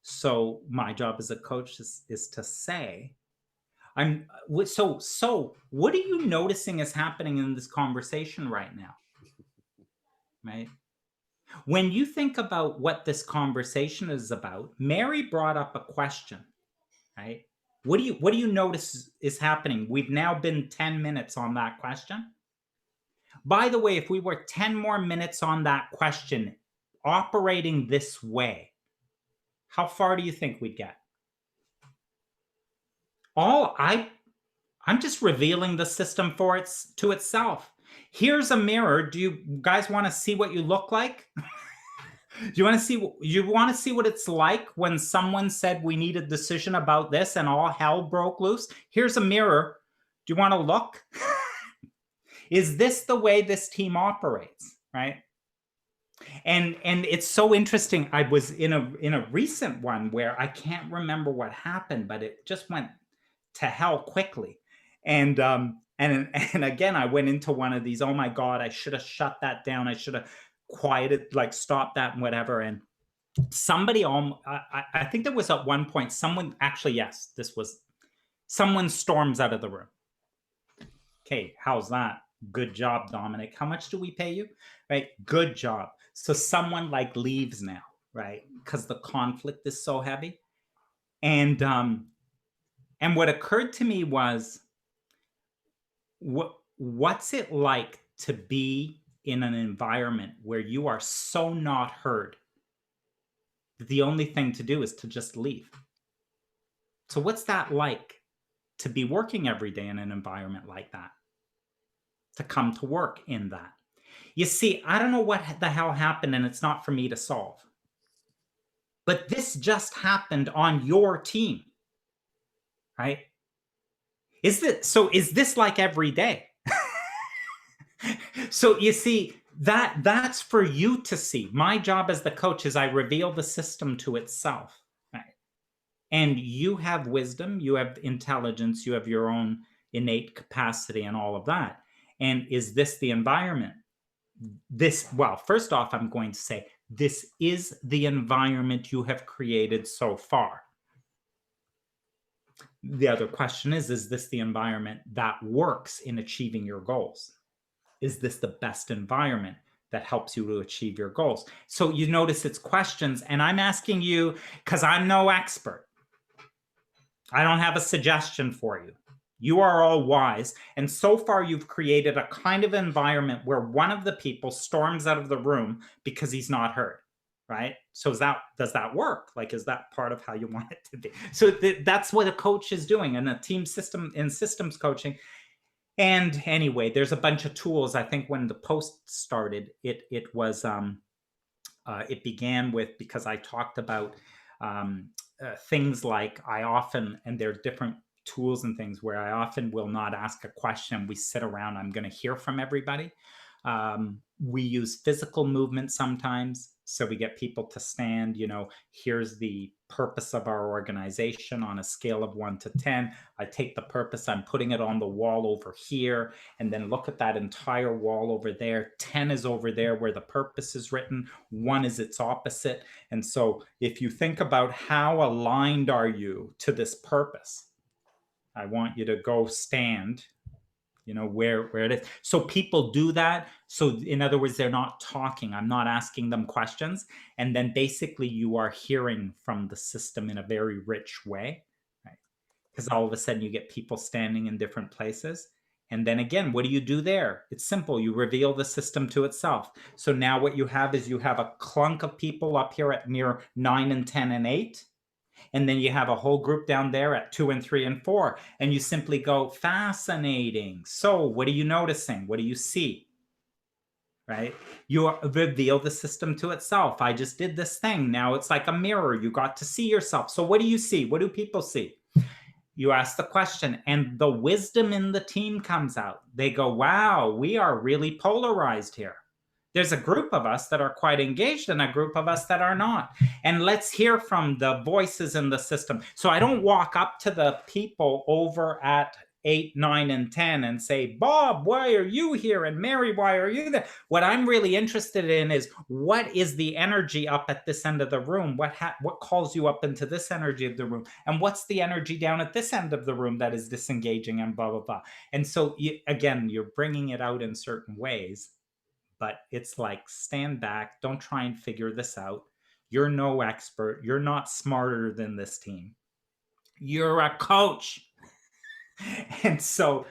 So my job as a coach is to say, so what are you noticing is happening in this conversation right now? Right? When you think about what this conversation is about, Mary brought up a question, right? What do you notice is happening? We've now been 10 minutes on that question. By the way, if we were 10 more minutes on that question, operating this way, how far do you think we'd get? I'm just revealing the system to itself. Here's a mirror. Do you guys want to see what you look like? Do you want to see what it's like when someone said we need a decision about this and all hell broke loose? Here's a mirror. Do you want to look? Is this the way this team operates, right? And it's so interesting. I was in a recent one where I can't remember what happened, but it just went to hell quickly. And again, I went into one of these, oh my God, I should have shut that down. I should have quieted, like stopped that and whatever. And somebody, I think there was at one point, someone storms out of the room. Okay, how's that? Good job, Dominic. How much do we pay you? Right, good job. So someone like leaves now, right? Because the conflict is so heavy. And what occurred to me was, what's it like to be in an environment where you are so not heard that the only thing to do is to just leave? So what's that like to be working every day in an environment like that? To come to work in that? You see, I don't know what the hell happened, and it's not for me to solve. But this just happened on your team, right? Is this like every day? So you see, that's for you to see. My job as the coach is I reveal the system to itself, right? And you have wisdom, you have intelligence, you have your own innate capacity and all of that. And is this the environment? Well, first off, I'm going to say, this is the environment you have created so far. The other question is this the environment that works in achieving your goals? Is this the best environment that helps you to achieve your goals? So you notice it's questions, and I'm asking you because I'm no expert. I don't have a suggestion for you. You are all wise. And so far, you've created a kind of environment where one of the people storms out of the room because he's not heard, right? So does that work? Like, is that part of how you want it to be? So that's what a coach is doing in a team system, in systems coaching. And anyway, there's a bunch of tools. I think when the post started, it began with, because I talked about things like and there are different tools and things where I often will not ask a question. We sit around, I'm going to hear from everybody. We use physical movement sometimes. So we get people to stand, here's the purpose of our organization on a scale of 1 to 10. I take the purpose, I'm putting it on the wall over here, and then look at that entire wall over there. 10 is over there where the purpose is written. 1 is its opposite. And so if you think about how aligned are you to this purpose, I want you to go stand, where it is. So people do that. So in other words, they're not talking. I'm not asking them questions. And then basically you are hearing from the system in a very rich way, right? Because all of a sudden you get people standing in different places. And then again, what do you do there? It's simple. You reveal the system to itself. So now what you have is you have a clunk of people up here at near 9 and 10 and 8. And then you have a whole group down there at 2 and 3 and 4, and you simply go, fascinating. So what are you noticing? What do you see? Right? You reveal the system to itself. I just did this thing. Now it's like a mirror. You got to see yourself. So what do you see? What do people see? You ask the question, and the wisdom in the team comes out. They go, wow, we are really polarized here. There's a group of us that are quite engaged and a group of us that are not. And let's hear from the voices in the system. So I don't walk up to the people over at 8, 9, and 10 and say, Bob, why are you here? And Mary, why are you there? What I'm really interested in is, what is the energy up at this end of the room? What calls you up into this energy of the room? And what's the energy down at this end of the room that is disengaging, and blah, blah, blah. And so again, you're bringing it out in certain ways. But it's like, stand back, don't try and figure this out. You're no expert. You're not smarter than this team. You're a coach. And so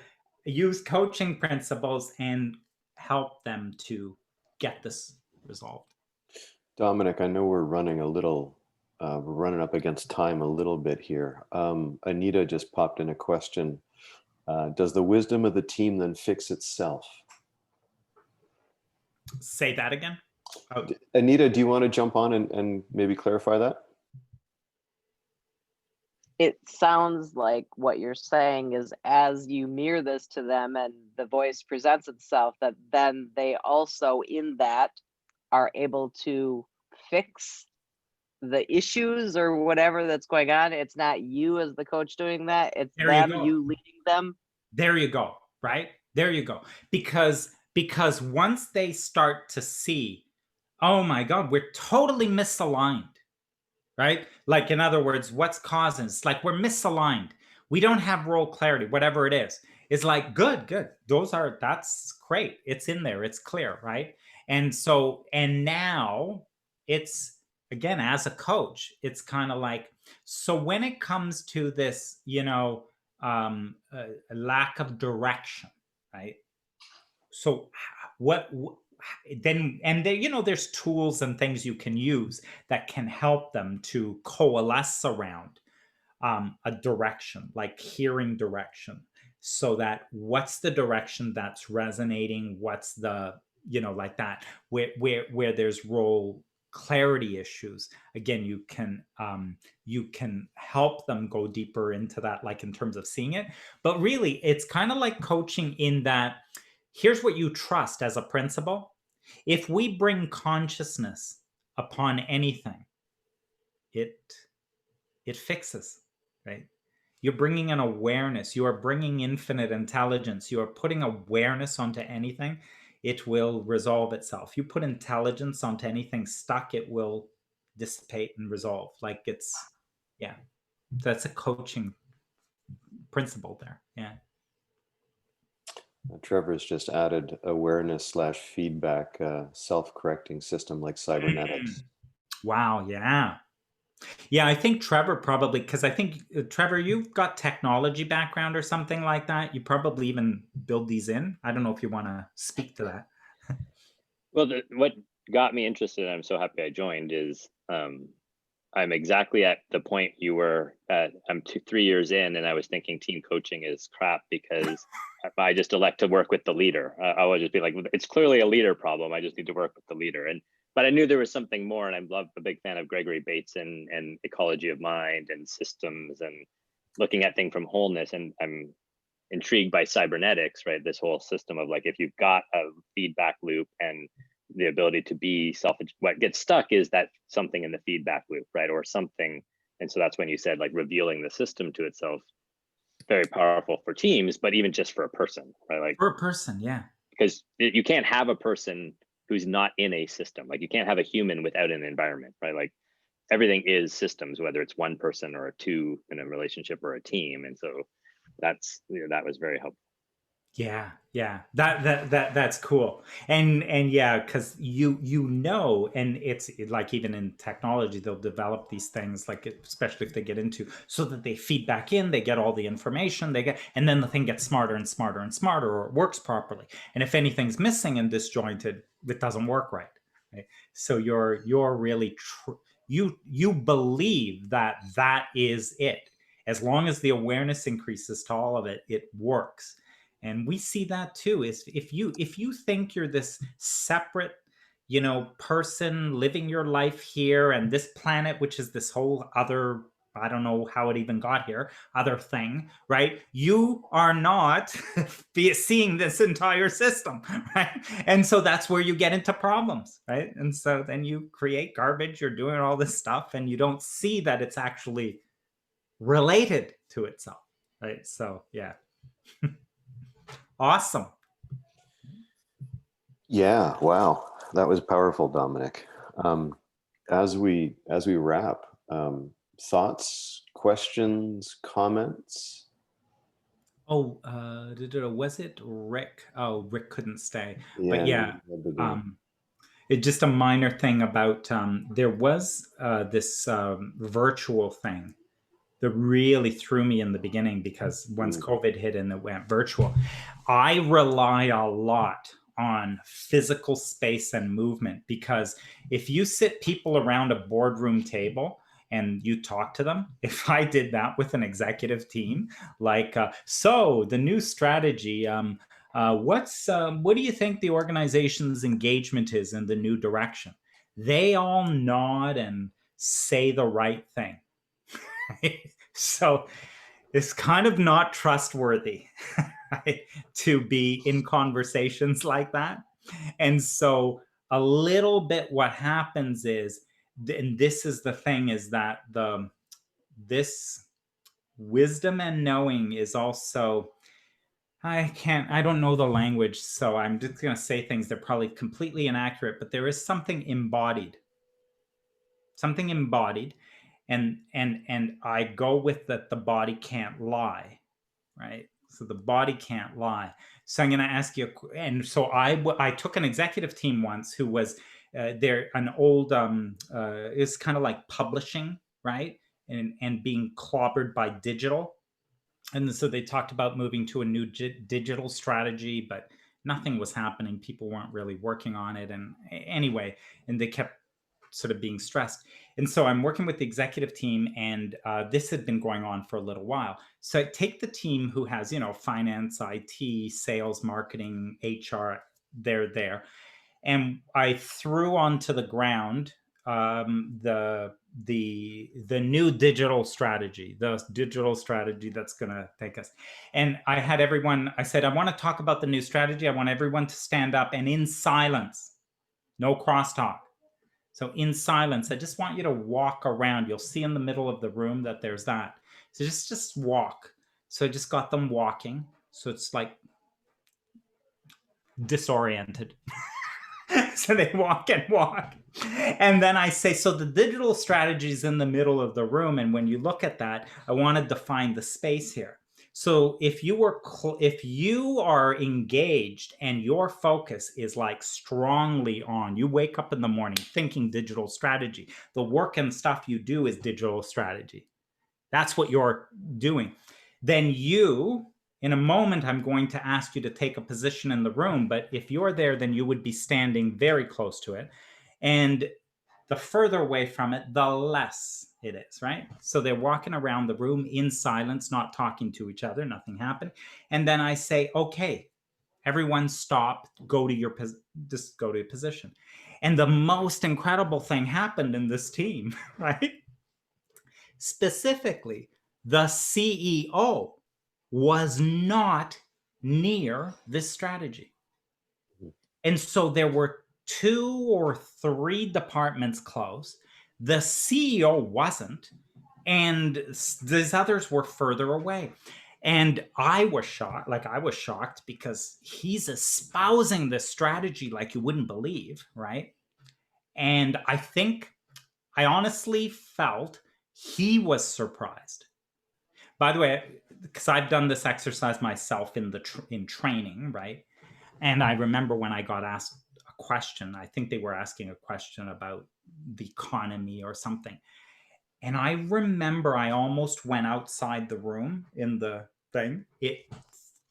use coaching principles and help them to get this resolved. Dominic, I know we're running we're running up against time a little bit here. Anita just popped in a question. Does the wisdom of the team then fix itself? Say that again. Oh. Anita, do you want to jump on and maybe clarify that? It sounds like what you're saying is, as you mirror this to them and the voice presents itself, that then they also in that are able to fix the issues or whatever that's going on. It's not you as the coach doing that. It's you leading them. There you go. Right? There you go. Because once they start to see, oh my God, we're totally misaligned, right? Like, in other words, what's causing? It's like, we're misaligned. We don't have role clarity, whatever it is. It's like, good. That's great. It's in there. It's clear, right? And so, and now it's, again, as a coach, it's kind of like, so when it comes to this, lack of direction, right? So there's tools and things you can use that can help them to coalesce around a direction, like hearing direction, so that what's the direction that's resonating, what's the, like that, where there's role clarity issues. Again, you can help them go deeper into that, like in terms of seeing it. But really, it's kind of like coaching in that, here's what you trust as a principal. If we bring consciousness upon anything, it fixes, right? You're bringing an awareness. You are bringing infinite intelligence. You are putting awareness onto anything. It will resolve itself. You put intelligence onto anything stuck, it will dissipate and resolve. Like, it's, yeah. That's a coaching principle there. Yeah. Trevor's just added awareness/feedback, self-correcting system like cybernetics. Wow. Yeah. Yeah, I think Trevor probably, because I think, Trevor, you've got technology background or something like that. You probably even build these in. I don't know if you want to speak to that. Well, what got me interested, and I'm so happy I joined, is I'm exactly at the point you were at. I'm 3 years in, and I was thinking team coaching is crap because I just elect to work with the leader. I would just be like, it's clearly a leader problem. I just need to work with the leader. But I knew there was something more, and I'm a big fan of Gregory Bateson and ecology of mind and systems and looking at things from wholeness. And I'm intrigued by cybernetics, right? This whole system of, like, if you've got a feedback loop and the ability to be what gets stuck is that something in the feedback loop, right? Or something. And so that's when you said, like, revealing the system to itself, very powerful for teams, but even just for a person, right? Like, for a person, yeah. Because you can't have a person who's not in a system. Like, you can't have a human without an environment, right? Like, everything is systems, whether it's one person or two in a relationship or a team. And so that's, that was very helpful. Yeah, that's cool. And yeah, because and it's like, even in technology, they'll develop these things, like, especially if they get into, so that they feed back in, they get all the information and then the thing gets smarter and smarter and smarter, or it works properly. And if anything's missing and disjointed, it doesn't work right? So you're really you believe that that is it. As long as the awareness increases to all of it, it works. And we see that too. Is if you think you're this separate, person living your life here, and this planet, which is this whole other, I don't know how it even got here, other thing, right? You are not seeing this entire system, right? And so that's where you get into problems, right? And so then you create garbage, you're doing all this stuff, and you don't see that it's actually related to itself, right? So yeah. Awesome. Yeah, wow, that was powerful, Dominic. As we wrap, thoughts, questions, comments? Oh, was it Rick? Oh, Rick couldn't stay. Yeah, but yeah, it's just a minor thing about there was this virtual thing that really threw me in the beginning, because once COVID hit and it went virtual, I rely a lot on physical space and movement, because if you sit people around a boardroom table and you talk to them, if I did that with an executive team, like, so the new strategy, what do you think the organization's engagement is in the new direction? They all nod and say the right thing. So it's kind of not trustworthy, right, to be in conversations like that. And so a little bit what happens is, and this is the thing, is that this wisdom and knowing is also, I don't know the language, so I'm just going to say things that are probably completely inaccurate, but there is something embodied. And I go with that the body can't lie, right? So the body can't lie. So I'm going to ask you, and so I took an executive team once who was they're an old it's kind of like publishing, right? And being clobbered by digital. And so they talked about moving to a new digital strategy, but nothing was happening. People weren't really working on it. And anyway, and they kept sort of being stressed. And so I'm working with the executive team, and this had been going on for a little while. So I take the team who has, finance, IT, sales, marketing, HR, they're there. And I threw onto the ground the new digital strategy, that's going to take us. And I had everyone, I said, I want to talk about the new strategy. I want everyone to stand up, and in silence, no crosstalk. So in silence, I just want you to walk around. You'll see in the middle of the room that there's that. So just walk. So I just got them walking. So it's like disoriented. So they walk and walk. And then I say, so the digital strategy is in the middle of the room. And when you look at that, I want to define the space here. So if you are engaged and your focus is like strongly on, you wake up in the morning thinking digital strategy, the work and stuff you do is digital strategy. That's what you're doing. Then in a moment, I'm going to ask you to take a position in the room. But if you're there, then you would be standing very close to it. And the further away from it, the less it is, right? So they're walking around the room in silence, not talking to each other, nothing happened. And then I say, okay, everyone stop, just go to your position. And the most incredible thing happened in this team, right? Specifically, the CEO was not near this strategy. And so there were 2 or 3 departments closed. The CEO wasn't, and these others were further away. And I was shocked because he's espousing this strategy like you wouldn't believe, right? And I honestly felt he was surprised. By the way, because I've done this exercise myself in training, right? And I remember when I got asked a question, I think they were asking a question about the economy or something. And I remember I almost went outside the room in the thing. It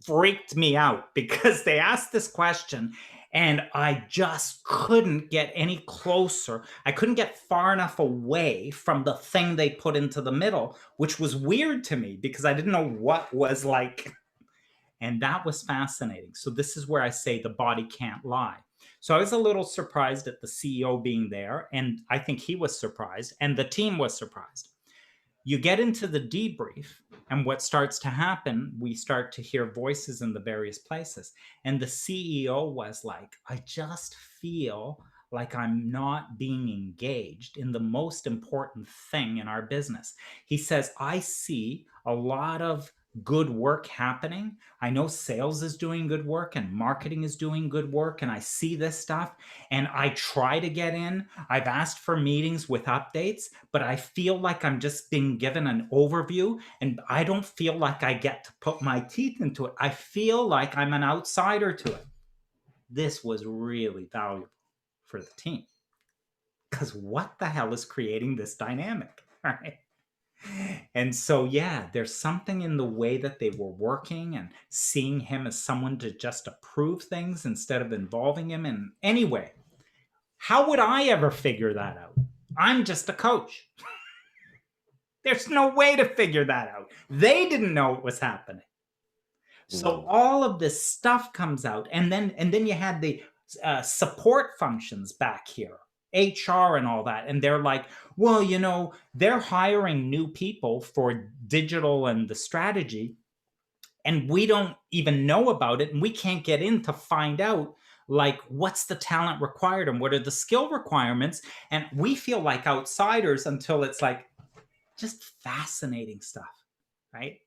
freaked me out because they asked this question And I just couldn't get any closer. I couldn't get far enough away from the thing they put into the middle, which was weird to me because I didn't know what was like. And that was fascinating. So this is where I say the body can't lie. So I was a little surprised at the CEO being there, and I think he was surprised, and the team was surprised. You get into the debrief, and what starts to happen, we start to hear voices in the various places. And the CEO was like, I just feel like I'm not being engaged in the most important thing in our business. He says, I see a lot of good work happening. I know sales is doing good work and marketing is doing good work, and I see this stuff and I try to get in. I've asked for meetings with updates, but I feel like I'm just being given an overview and I don't feel like I get to put my teeth into it. I feel like I'm an outsider to it. This was really valuable for the team, because what the hell is creating this dynamic, right? And so, yeah, there's something in the way that they were working and seeing him as someone to just approve things instead of involving him. And anyway, how would I ever figure that out? I'm just a coach. There's no way to figure that out. They didn't know what was happening. So all of this stuff comes out. And then you had the support functions back here, HR and all that. And they're like, well, you know, they're hiring new people for digital and the strategy, and we don't even know about it. And we can't get in to find out, like, what's the talent required and what are the skill requirements. And we feel like outsiders until it's like just fascinating stuff, right?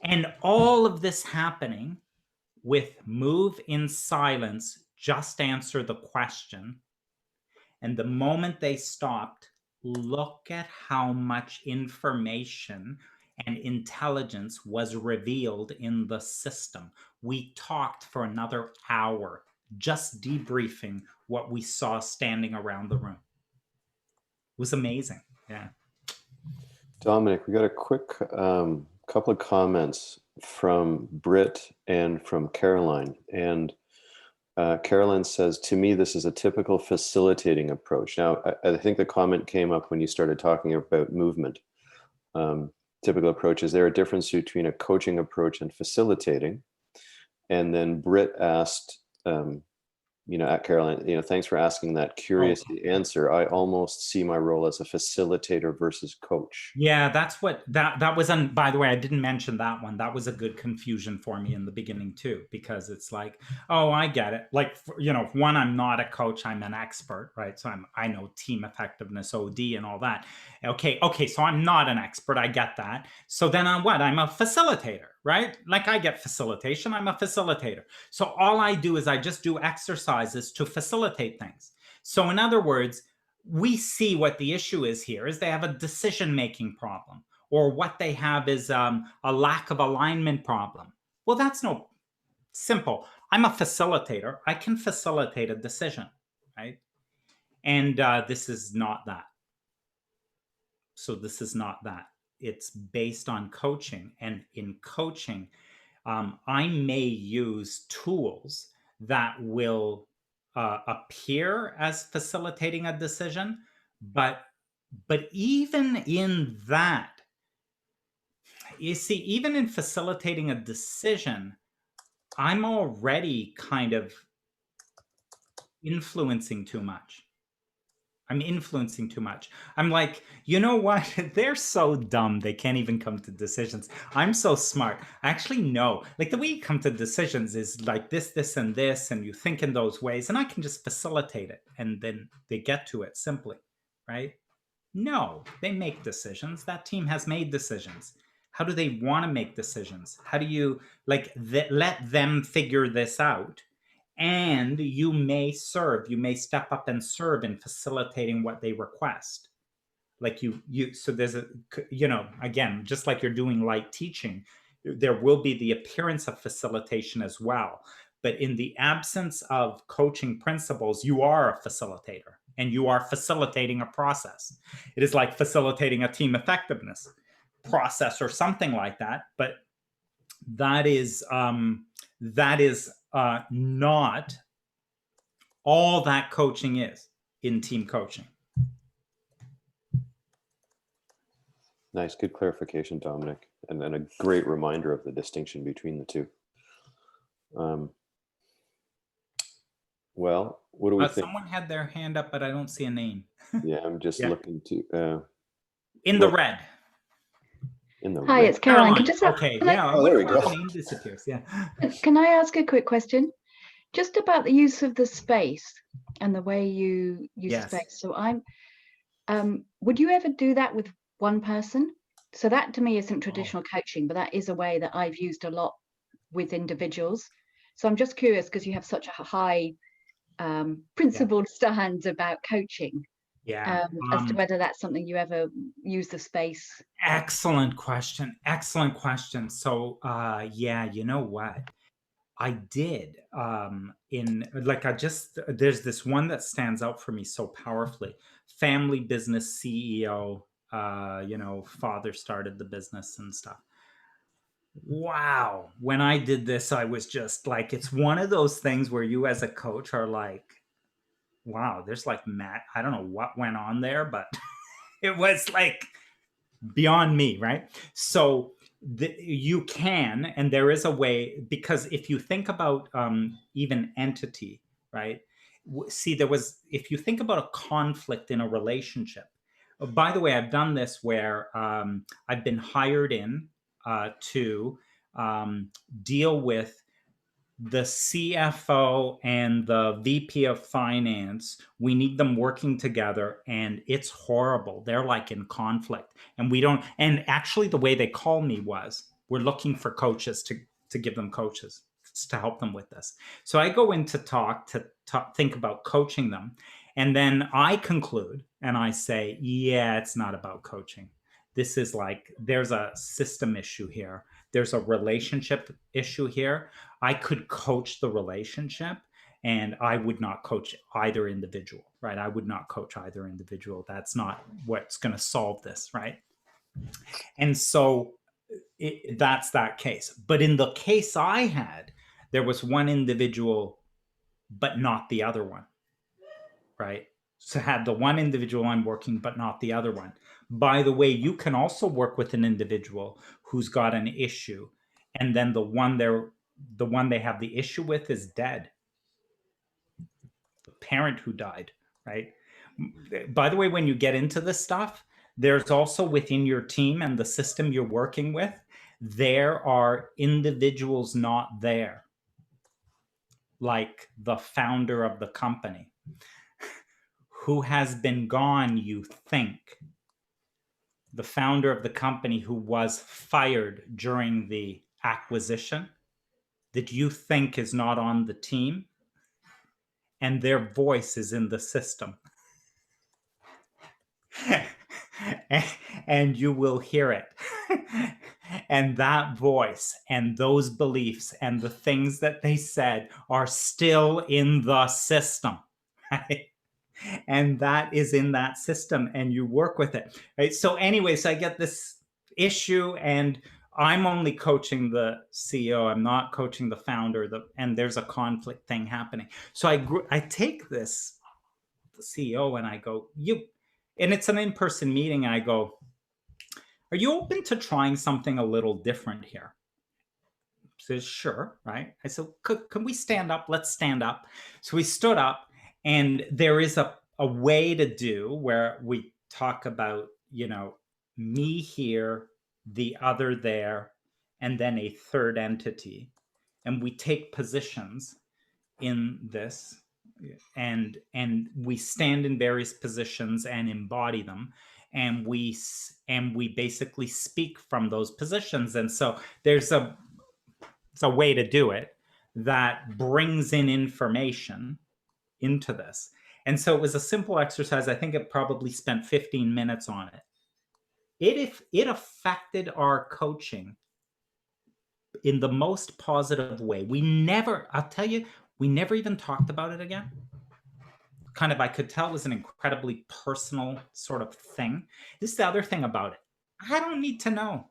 And all of this happening with move in silence, just answer the question. And the moment they stopped, look at how much information and intelligence was revealed in the system. We talked for another hour, just debriefing what we saw standing around the room. It was amazing. Yeah. Dominic, we got a quick couple of comments from Britt and from Caroline. And Caroline says, to me, this is a typical facilitating approach. Now, I think the comment came up when you started talking about movement. Typical approach, is there a difference between a coaching approach and facilitating? And then Britt asked, at Caroline, thanks for asking that. Curious the answer. I almost see my role as a facilitator versus coach. Yeah, that's what that was on. By the way, I didn't mention that one. That was a good confusion for me in the beginning too, because it's like, oh, I get it. Like, one, I'm not a coach, I'm an expert, right? So I know team effectiveness, OD and all that. Okay, so I'm not an expert, I get that. So then I'm what? I'm a facilitator, right? Like, I get facilitation, I'm a facilitator. So all I do is I just do exercises to facilitate things. So in other words, we see what the issue is here is they have a decision-making problem, or what they have is a lack of alignment problem. Well, that's no simple. I'm a facilitator. I can facilitate a decision, right? And this is not that. So this is not that. It's based on coaching. And in coaching, I may use tools that will appear as facilitating a decision, but even in that, you see, even in facilitating a decision, I'm already kind of influencing too much. I'm influencing too much. I'm like, you know what? They're so dumb. They can't even come to decisions. I'm so smart. I actually know, like, the way you come to decisions is like this, and this, and you think in those ways, and I can just facilitate it. And then they get to it simply, right? No, they make decisions. That team has made decisions. How do they want to make decisions? How do you let them figure this out? And you may step up and serve in facilitating what they request. Like so there's again, just like you're doing light teaching, there will be the appearance of facilitation as well. But in the absence of coaching principles, you are a facilitator and you are facilitating a process. It is like facilitating a team effectiveness process or something like that. But that is not all that coaching is in team coaching. Nice, good clarification, Dominic, and then a great reminder of the distinction between the two. Well, what do we think? Someone had their hand up, but I don't see a name. Yeah, I'm just looking to. In the red. In the Hi, red. it's Caroline. Okay, yeah. Oh, there we go. The name disappears. Yeah. Can I ask a quick question? Just about the use of the space and the way you use the space. So would you ever do that with one person? So that to me isn't traditional coaching, but that is a way that I've used a lot with individuals. So I'm just curious, because you have such a high principled stance about coaching. Yeah. As to whether that's something you ever use the space. Excellent question. Excellent question. So yeah, you know what? I did there's this one that stands out for me so powerfully. Family business CEO, father started the business and stuff. Wow. When I did this, I was just like, it's one of those things where you as a coach are like, wow, there's like I don't know what went on there, but it was like beyond me, right? So you can, and there is a way, because if you think about even entity, right? See, if you think about a conflict in a relationship, by the way, I've done this where I've been hired in to deal with the CFO and the VP of finance. We need them working together, and it's horrible. They're like in conflict, and we don't. And actually, the way they call me was, we're looking for coaches to give them coaches to help them with this. So I go in to think about coaching them, and then I conclude and I say, yeah, it's not about coaching. This is like, there's a system issue here. There's a relationship issue here. I could coach the relationship, and I would not coach either individual, right? I would not coach either individual. That's not what's going to solve this, right? And so that's that case. But in the case I had, there was one individual, but not the other one, right? So had the one individual I'm working, but not the other one. By the way, you can also work with an individual who's got an issue, and then the one they have the issue with is dead. The parent who died, right? By the way, when you get into this stuff, there's also within your team and the system you're working with, there are individuals not there, like the founder of the company, who has been gone, you think. The founder of the company who was fired during the acquisition, that you think is not on the team, and their voice is in the system. And you will hear it. And that voice and those beliefs and the things that they said are still in the system, right? And that is in that system, and you work with it, right? So anyways, I get this issue, and I'm only coaching the CEO. I'm not coaching the founder, and there's a conflict thing happening. So I take the CEO and I go, and it's an in-person meeting, and I go, are you open to trying something a little different here? He says, sure, right? I said, can we stand up? Let's stand up. So we stood up, and there is a way to do where we talk about, me here, the other there, and then a third entity. And we take positions in this, and we stand in various positions and embody them. And we basically speak from those positions. And so there's a way to do it that brings in information into this. And so it was a simple exercise. I think it probably spent 15 minutes on it. It affected our coaching in the most positive way. I'll tell you, we never even talked about it again. Kind of, I could tell it was an incredibly personal sort of thing. This is the other thing about it. I don't need to know.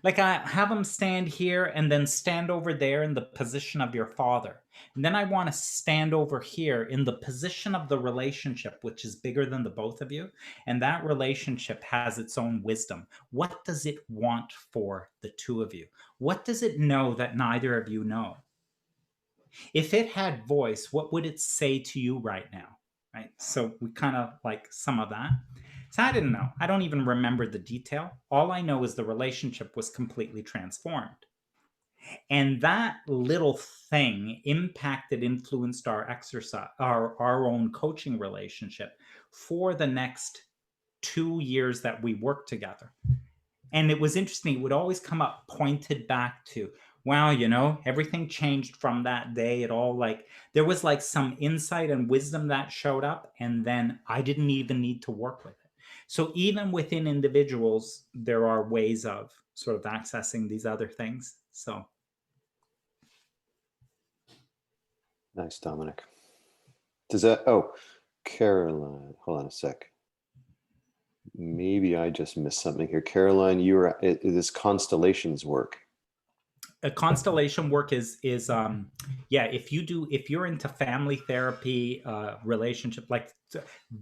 Like I have them stand here and then stand over there in the position of your father. And then I want to stand over here in the position of the relationship, which is bigger than the both of you. And that relationship has its own wisdom. What does it want for the two of you? What does it know that neither of you know? If it had voice, what would it say to you right now? Right? So we kind of like some of that. So I didn't know. I don't even remember the detail. All I know is the relationship was completely transformed. And that little thing influenced our exercise, our own coaching relationship for the next 2 years that we worked together. And it was interesting. It would always come up pointed back to, wow, you know, everything changed from that day. It all like, there was like some insight and wisdom that showed up. And then I didn't even need to work with it. So even within individuals, there are ways of sort of accessing these other things. So. Nice, Dominic. Does that, oh, Caroline, hold on a sec. Maybe I just missed something here. Caroline, you were, this constellations work. A constellation work is yeah, if you're into family therapy, relationship, like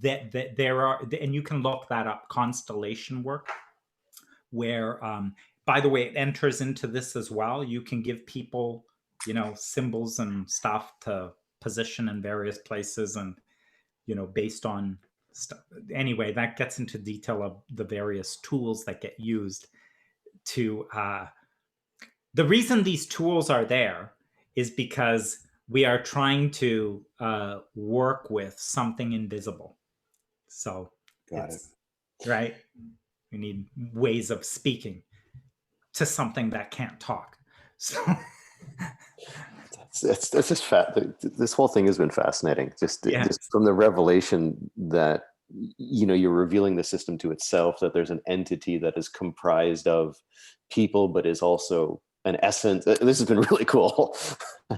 that there are, and you can look that up, constellation work, where by the way, it enters into this as well. You can give people, you know, symbols and stuff to position in various places, and you know, based on stuff. Anyway, that gets into detail of the various tools that get used to the reason these tools are there is because we are trying to work with something invisible. So, got it. Right? We need ways of speaking to something that can't talk. So, it's just this whole thing has been fascinating. Just from the revelation that, you know, you're revealing the system to itself, that there's an entity that is comprised of people, but is also an essence. This has been really cool.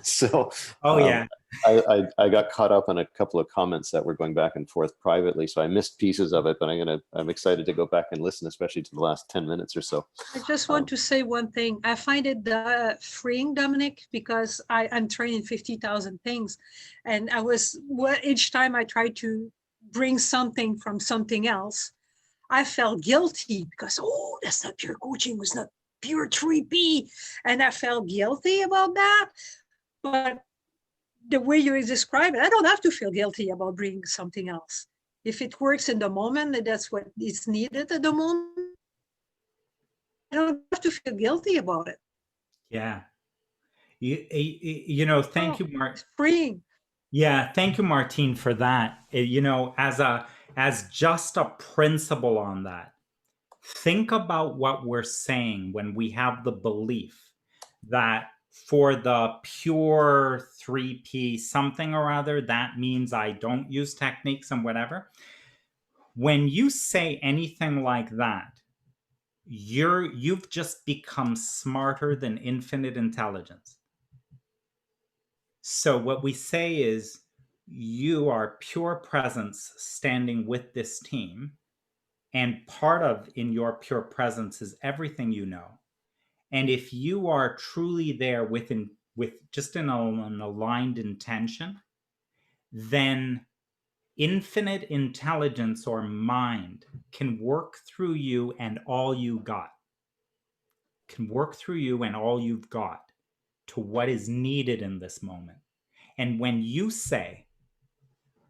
So I got caught up on a couple of comments that were going back and forth privately, so I missed pieces of it, but I'm excited to go back and listen, especially to the last 10 minutes or so. I just want to say one thing. I find it freeing, Dominic, because I'm training 50,000 things, and each time I try to bring something from something else, I felt guilty because, oh, that's not pure coaching, was not pure 3P, and I felt guilty about that. But the way you describe it, I don't have to feel guilty about bringing something else. If it works in the moment, and that's what is needed at the moment, I don't have to feel guilty about it. Yeah. You know, thank you, Mark. Freeing. Yeah, thank you, Martine, for that. You know, as just a principle on that, think about what we're saying when we have the belief that for the pure 3P something or other, that means I don't use techniques and whatever. When you say anything like that, you've just become smarter than infinite intelligence. So what we say is, you are pure presence standing with this team. And part of in your pure presence is everything you know. And if you are truly there with just an aligned intention, then infinite intelligence or mind can work through you and all you got. Can work through you and all you've got to what is needed in this moment. And when you say,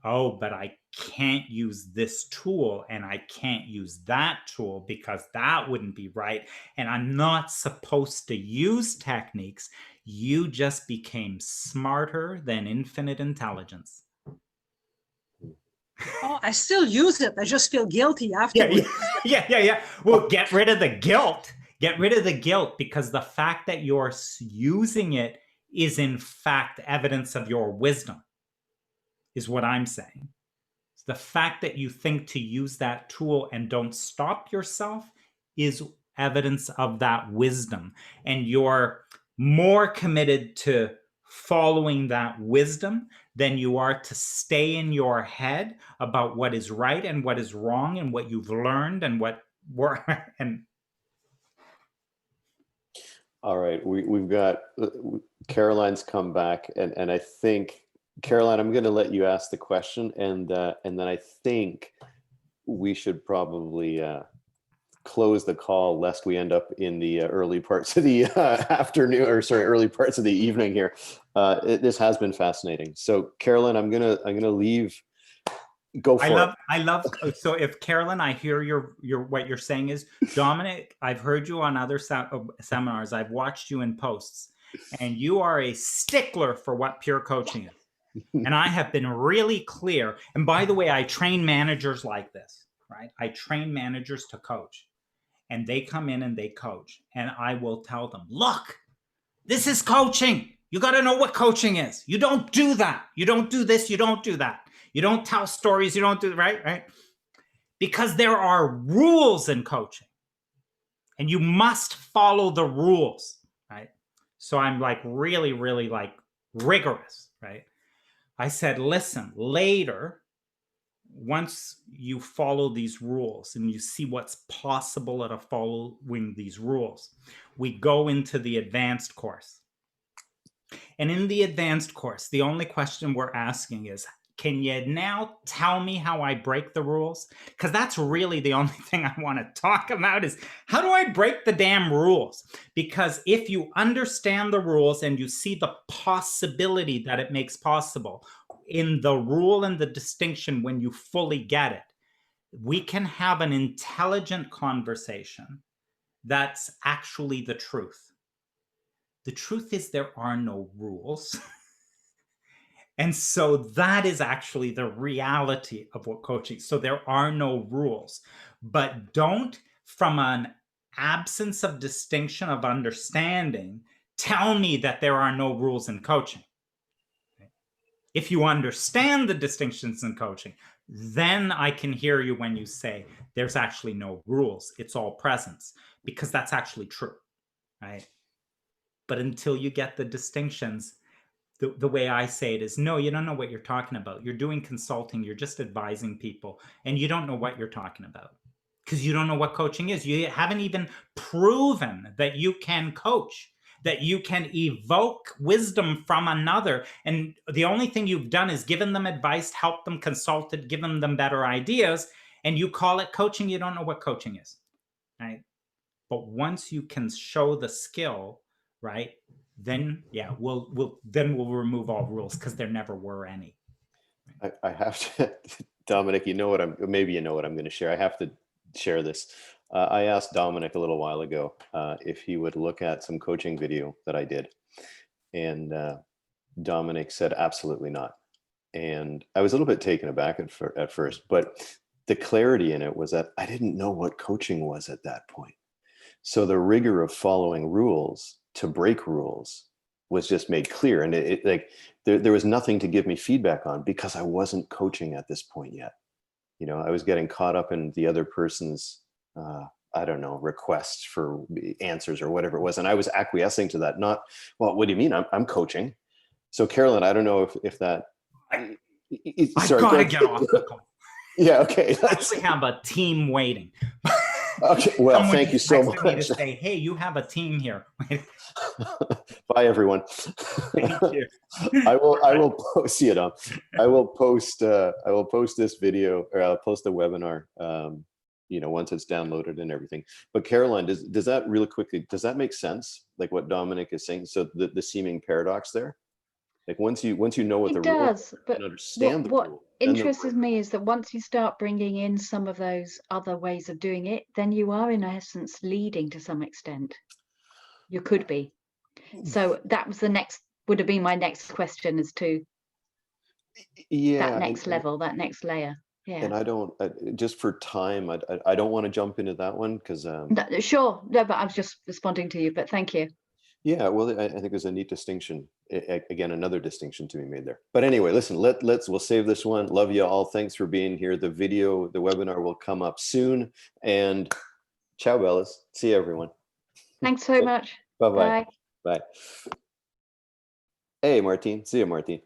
oh, but I can't use this tool and I can't use that tool because that wouldn't be right, and I'm not supposed to use techniques, you just became smarter than infinite intelligence. Oh, I still use it. I just feel guilty afterwards. Yeah. Well, get rid of the guilt. Get rid of the guilt, because the fact that you're using it is in fact evidence of your wisdom, is what I'm saying. The fact that you think to use that tool and don't stop yourself is evidence of that wisdom. And you're more committed to following that wisdom than you are to stay in your head about what is right and what is wrong and what you've learned and what and All right, we've got Caroline's come back, and I think, Caroline, I'm going to let you ask the question, and then I think we should probably close the call lest we end up in the early parts of the afternoon, or sorry, early parts of the evening here. This has been fascinating. So Caroline, I'm gonna leave. Go for it. I love. So if Carolyn, I hear your what you're saying is, Dominic, I've heard you on other seminars. I've watched you in posts, and you are a stickler for what pure coaching is. And I have been really clear. And by the way, I train managers like this, right? I train managers to coach, and they come in and they coach, and I will tell them, look, this is coaching. You got to know what coaching is. You don't do that. You don't do this. You don't do that. You don't tell stories. You don't do right. Because there are rules in coaching, and you must follow the rules, right? So I'm like really, really like rigorous, right? I said, listen, later, once you follow these rules and you see what's possible out of following these rules, we go into the advanced course. And in the advanced course, the only question we're asking is, can you now tell me how I break the rules? Because that's really the only thing I want to talk about is, how do I break the damn rules? Because if you understand the rules and you see the possibility that it makes possible in the rule and the distinction, when you fully get it, we can have an intelligent conversation that's actually the truth. The truth is there are no rules. And so that is actually the reality of what coaching. So there are no rules, but don't, from an absence of distinction of understanding, tell me that there are no rules in coaching. If you understand the distinctions in coaching, then I can hear you when you say there's actually no rules. It's all presence, because that's actually true, right? But until you get the distinctions, the way I say it is, no, you don't know what you're talking about. You're doing consulting. You're just advising people, and you don't know what you're talking about because you don't know what coaching is. You haven't even proven that you can coach, that you can evoke wisdom from another. And the only thing you've done is given them advice, helped them, consulted, given them better ideas, and you call it coaching. You don't know what coaching is, right? But once you can show the skill, right, then yeah, we'll remove all rules, because there never were any. I have to, Dominic, maybe you know what I'm going to share. I have to share this. I asked Dominic a little while ago if he would look at some coaching video that I did, and Dominic said absolutely not. And I was a little bit taken aback at first, but the clarity in it was that I didn't know what coaching was at that point. So the rigor of following rules to break rules was just made clear. And it like, there was nothing to give me feedback on, because I wasn't coaching at this point yet. You know, I was getting caught up in the other person's, I don't know, requests for answers or whatever it was. And I was acquiescing to that. Not, well, what do you mean? I'm coaching. So Carolyn, I don't know if that. I've got to get off the call. Yeah, okay. I actually have a team waiting. Okay, well, thank you so much. Me to say, hey, you have a team here. Bye, everyone. Thank you. I will post it up. I will post this video, or I'll post the webinar, once it's downloaded and everything. But Caroline, does that really quickly, does that make sense? Like what Dominic is saying? So the seeming paradox there? Like once you know what the rules are and understand the rules. What interests me is that once you start bringing in some of those other ways of doing it, then you are in essence leading to some extent. You could be. So that was would have been my next question as to that next level, that next layer. Yeah. And I don't, just for time, I don't want to jump into that one because. Sure. No, but I was just responding to you, but thank you. Yeah, well, I think there's a neat distinction. Again, another distinction to be made there. But anyway, listen, we'll save this one. Love you all. Thanks for being here. The webinar will come up soon. And ciao, Bellas. See you, everyone. Thanks so much. Bye-bye. Bye. Hey, Martine. See you, Martine.